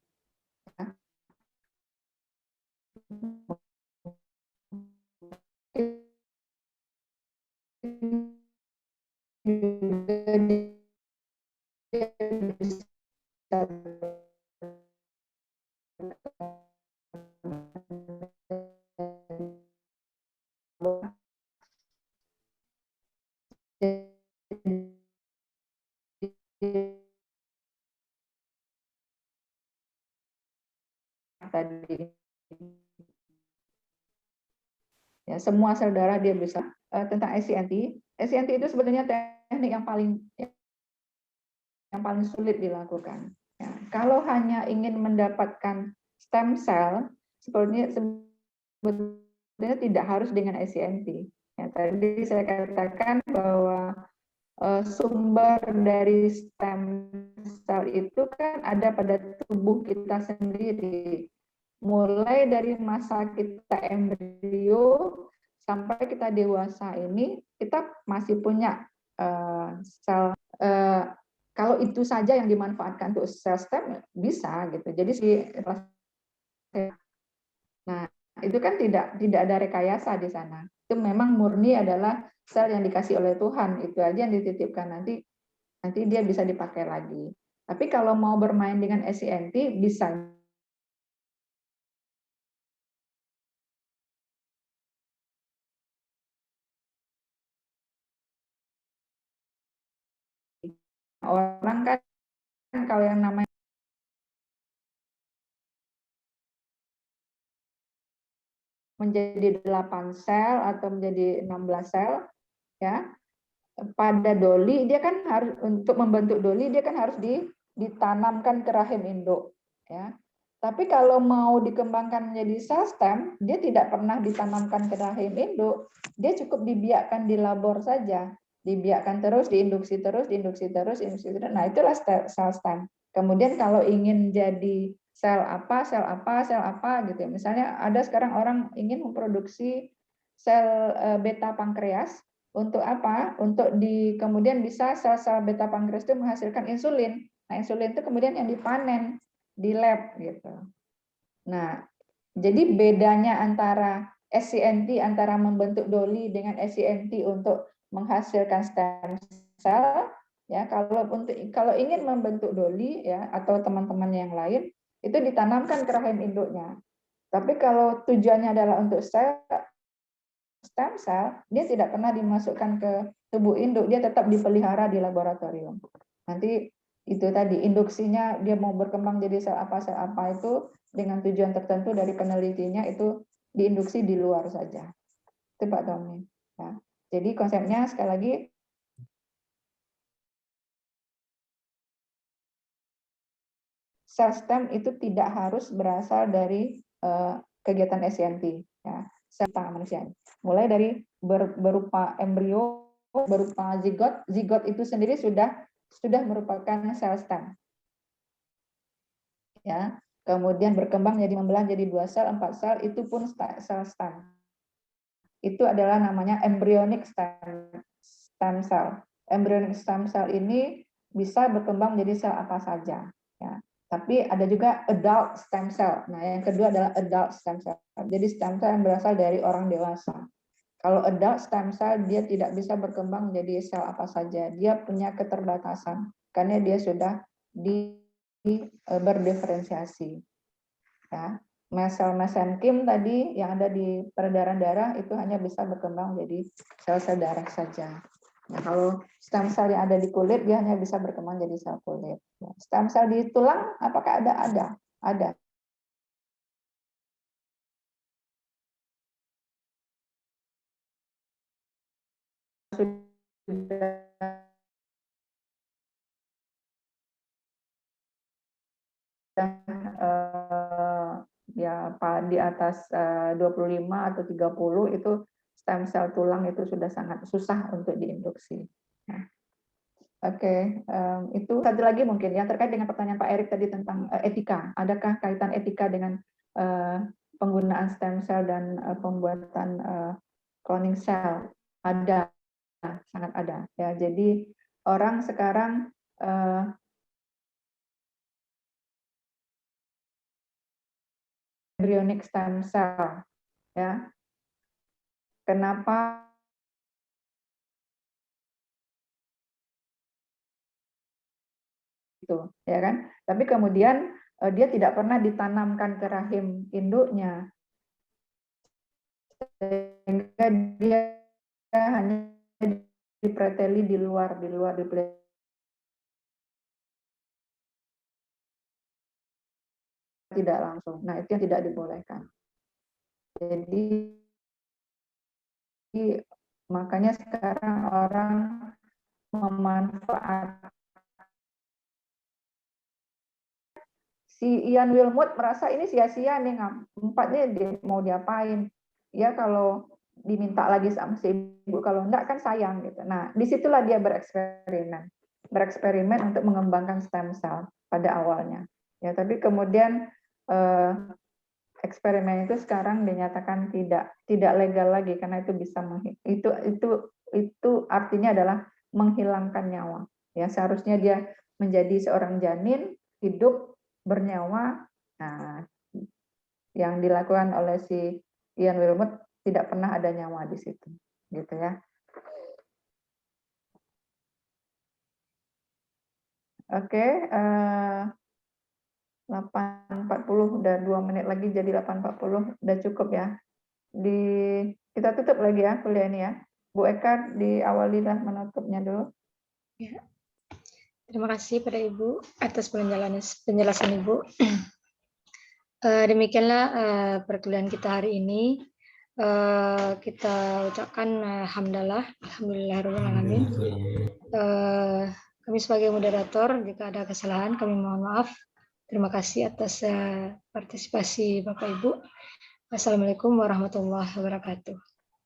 Tadi ya, semua sel darah dia bisa. Tentang SCNT itu sebetulnya teknik yang paling sulit dilakukan ya. Kalau hanya ingin mendapatkan stem cell sebetulnya tidak harus dengan SCNT ya. Tadi saya katakan bahwa sumber dari stem cell itu kan ada pada tubuh kita sendiri. Mulai dari masa kita embrio sampai kita dewasa ini, kita masih punya sel. Kalau itu saja yang dimanfaatkan untuk sel stem bisa gitu. Jadi nah itu kan tidak ada rekayasa di sana. Itu memang murni adalah sel yang dikasih oleh Tuhan, itu aja yang dititipkan, nanti dia bisa dipakai lagi. Tapi kalau mau bermain dengan SCNT bisa. Orang kan kalau yang namanya menjadi 8 sel atau menjadi 16 sel ya, pada doli dia kan harus, untuk membentuk doli dia kan harus ditanamkan ke rahim induk ya. Tapi kalau mau dikembangkan menjadi sel stem, dia tidak pernah ditanamkan ke rahim induk, dia cukup dibiakkan di labor saja, dibiakkan terus, diinduksi terus. Nah, itulah sel stem. Kemudian kalau ingin jadi sel apa gitu ya. Misalnya ada sekarang orang ingin memproduksi sel beta pankreas. Untuk apa? Untuk kemudian bisa sel-sel beta pankreas itu menghasilkan insulin. Nah, insulin itu kemudian yang dipanen di lab gitu. Nah, jadi bedanya antara SCNT, antara membentuk doli dengan SCNT untuk menghasilkan stem cell ya, kalau ingin membentuk doli ya atau teman-teman yang lain itu ditanamkan ke rahim induknya. Tapi kalau tujuannya adalah untuk stem cell, dia tidak pernah dimasukkan ke tubuh induk, dia tetap dipelihara di laboratorium. Nanti itu tadi induksinya dia mau berkembang jadi sel apa itu dengan tujuan tertentu dari penelitinya itu diinduksi di luar saja. Itu Pak Tommy. Ya. Jadi konsepnya sekali lagi sel stem itu tidak harus berasal dari kegiatan SCNT ya, sel tangan manusia. Mulai dari berupa embrio, berupa zigot itu sendiri sudah merupakan sel stem. Ya, kemudian berkembang jadi membelah jadi 2 sel, 4 sel, itu pun sel stem. Itu adalah namanya embryonic stem cell. Embryonic stem cell ini bisa berkembang menjadi sel apa saja. Ya. Tapi ada juga adult stem cell. Nah, yang kedua adalah adult stem cell. Jadi stem cell yang berasal dari orang dewasa. Kalau adult stem cell dia tidak bisa berkembang menjadi sel apa saja. Dia punya keterbatasan karena dia sudah berdiferensiasi. Ya. Mesenkim tadi yang ada di peredaran darah itu hanya bisa berkembang menjadi sel-sel darah saja. Nah, kalau stem cell yang ada di kulit dia hanya bisa berkembang jadi sel kulit. Stem cell di tulang apakah ada? Ada. Sudah di atas 25 atau 30 itu stem cell tulang itu sudah sangat susah untuk diinduksi. Nah, Oke, itu satu lagi mungkin yang terkait dengan pertanyaan Pak Erik tadi tentang etika. Adakah kaitan etika dengan penggunaan stem cell dan pembuatan cloning cell? Ada, sangat ada. Ya, jadi orang sekarang embryonic stem cell, ya. Kenapa? Itu, ya kan? Tapi kemudian dia tidak pernah ditanamkan ke rahim induknya, sehingga dia hanya dipreteli di luar tidak langsung. Nah, itu yang tidak dibolehkan. Jadi makanya sekarang orang memanfaatkan. Si Ian Wilmut merasa ini sia-sia nih, empatnya mau diapain? Ya kalau diminta lagi sama si ibu, kalau enggak kan sayang gitu. Nah, disitulah dia bereksperimen untuk mengembangkan stem cell pada awalnya. Ya, tapi kemudian eksperimen itu sekarang dinyatakan tidak legal lagi karena itu bisa itu artinya adalah menghilangkan nyawa. Ya, seharusnya dia menjadi seorang janin hidup bernyawa. Nah, yang dilakukan oleh si Ian Wilmut tidak pernah ada nyawa di situ, gitu ya. Oke, 8.40 udah 2 menit lagi jadi 8.40 udah cukup ya. Kita tutup lagi ya kuliah ini ya. Bu Eka diawalilah menutupnya dulu. Ya. Terima kasih pada Ibu atas penjelasan Ibu. Demikianlah perkuliahan kita hari ini. Kita ucapkan alhamdulillahirrahmanirrahim. Kami sebagai moderator, jika ada kesalahan kami mohon maaf. Terima kasih atas partisipasi Bapak Ibu. Assalamualaikum warahmatullahi wabarakatuh.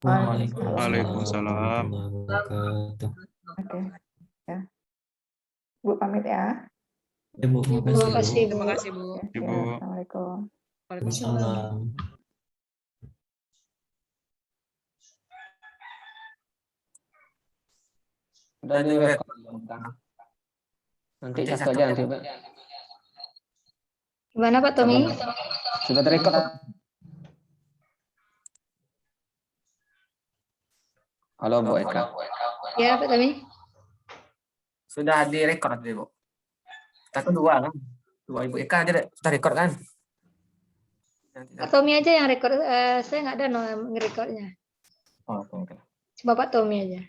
Waalaikumsalam. Oke, ya. Bu pamit ya. Ibu, Terima kasih Bu. Terima kasih Bu. Ya, Assalamualaikum. Waalaikumsalam. Udah direkod. Nanti satu aja nanti, Pak. Gimana Pak Tommy? Sudah direkod. Halo Bu Eka. Ya Pak Tommy. Sudah direkod nanti, Bu. Kita kedua kan. Dua Ibu Eka aja sudah rekod kan? Pak Tommy aja yang rekor, saya nggak ada ngerekornya. Oh, oke. Cuma Pak Tommy aja.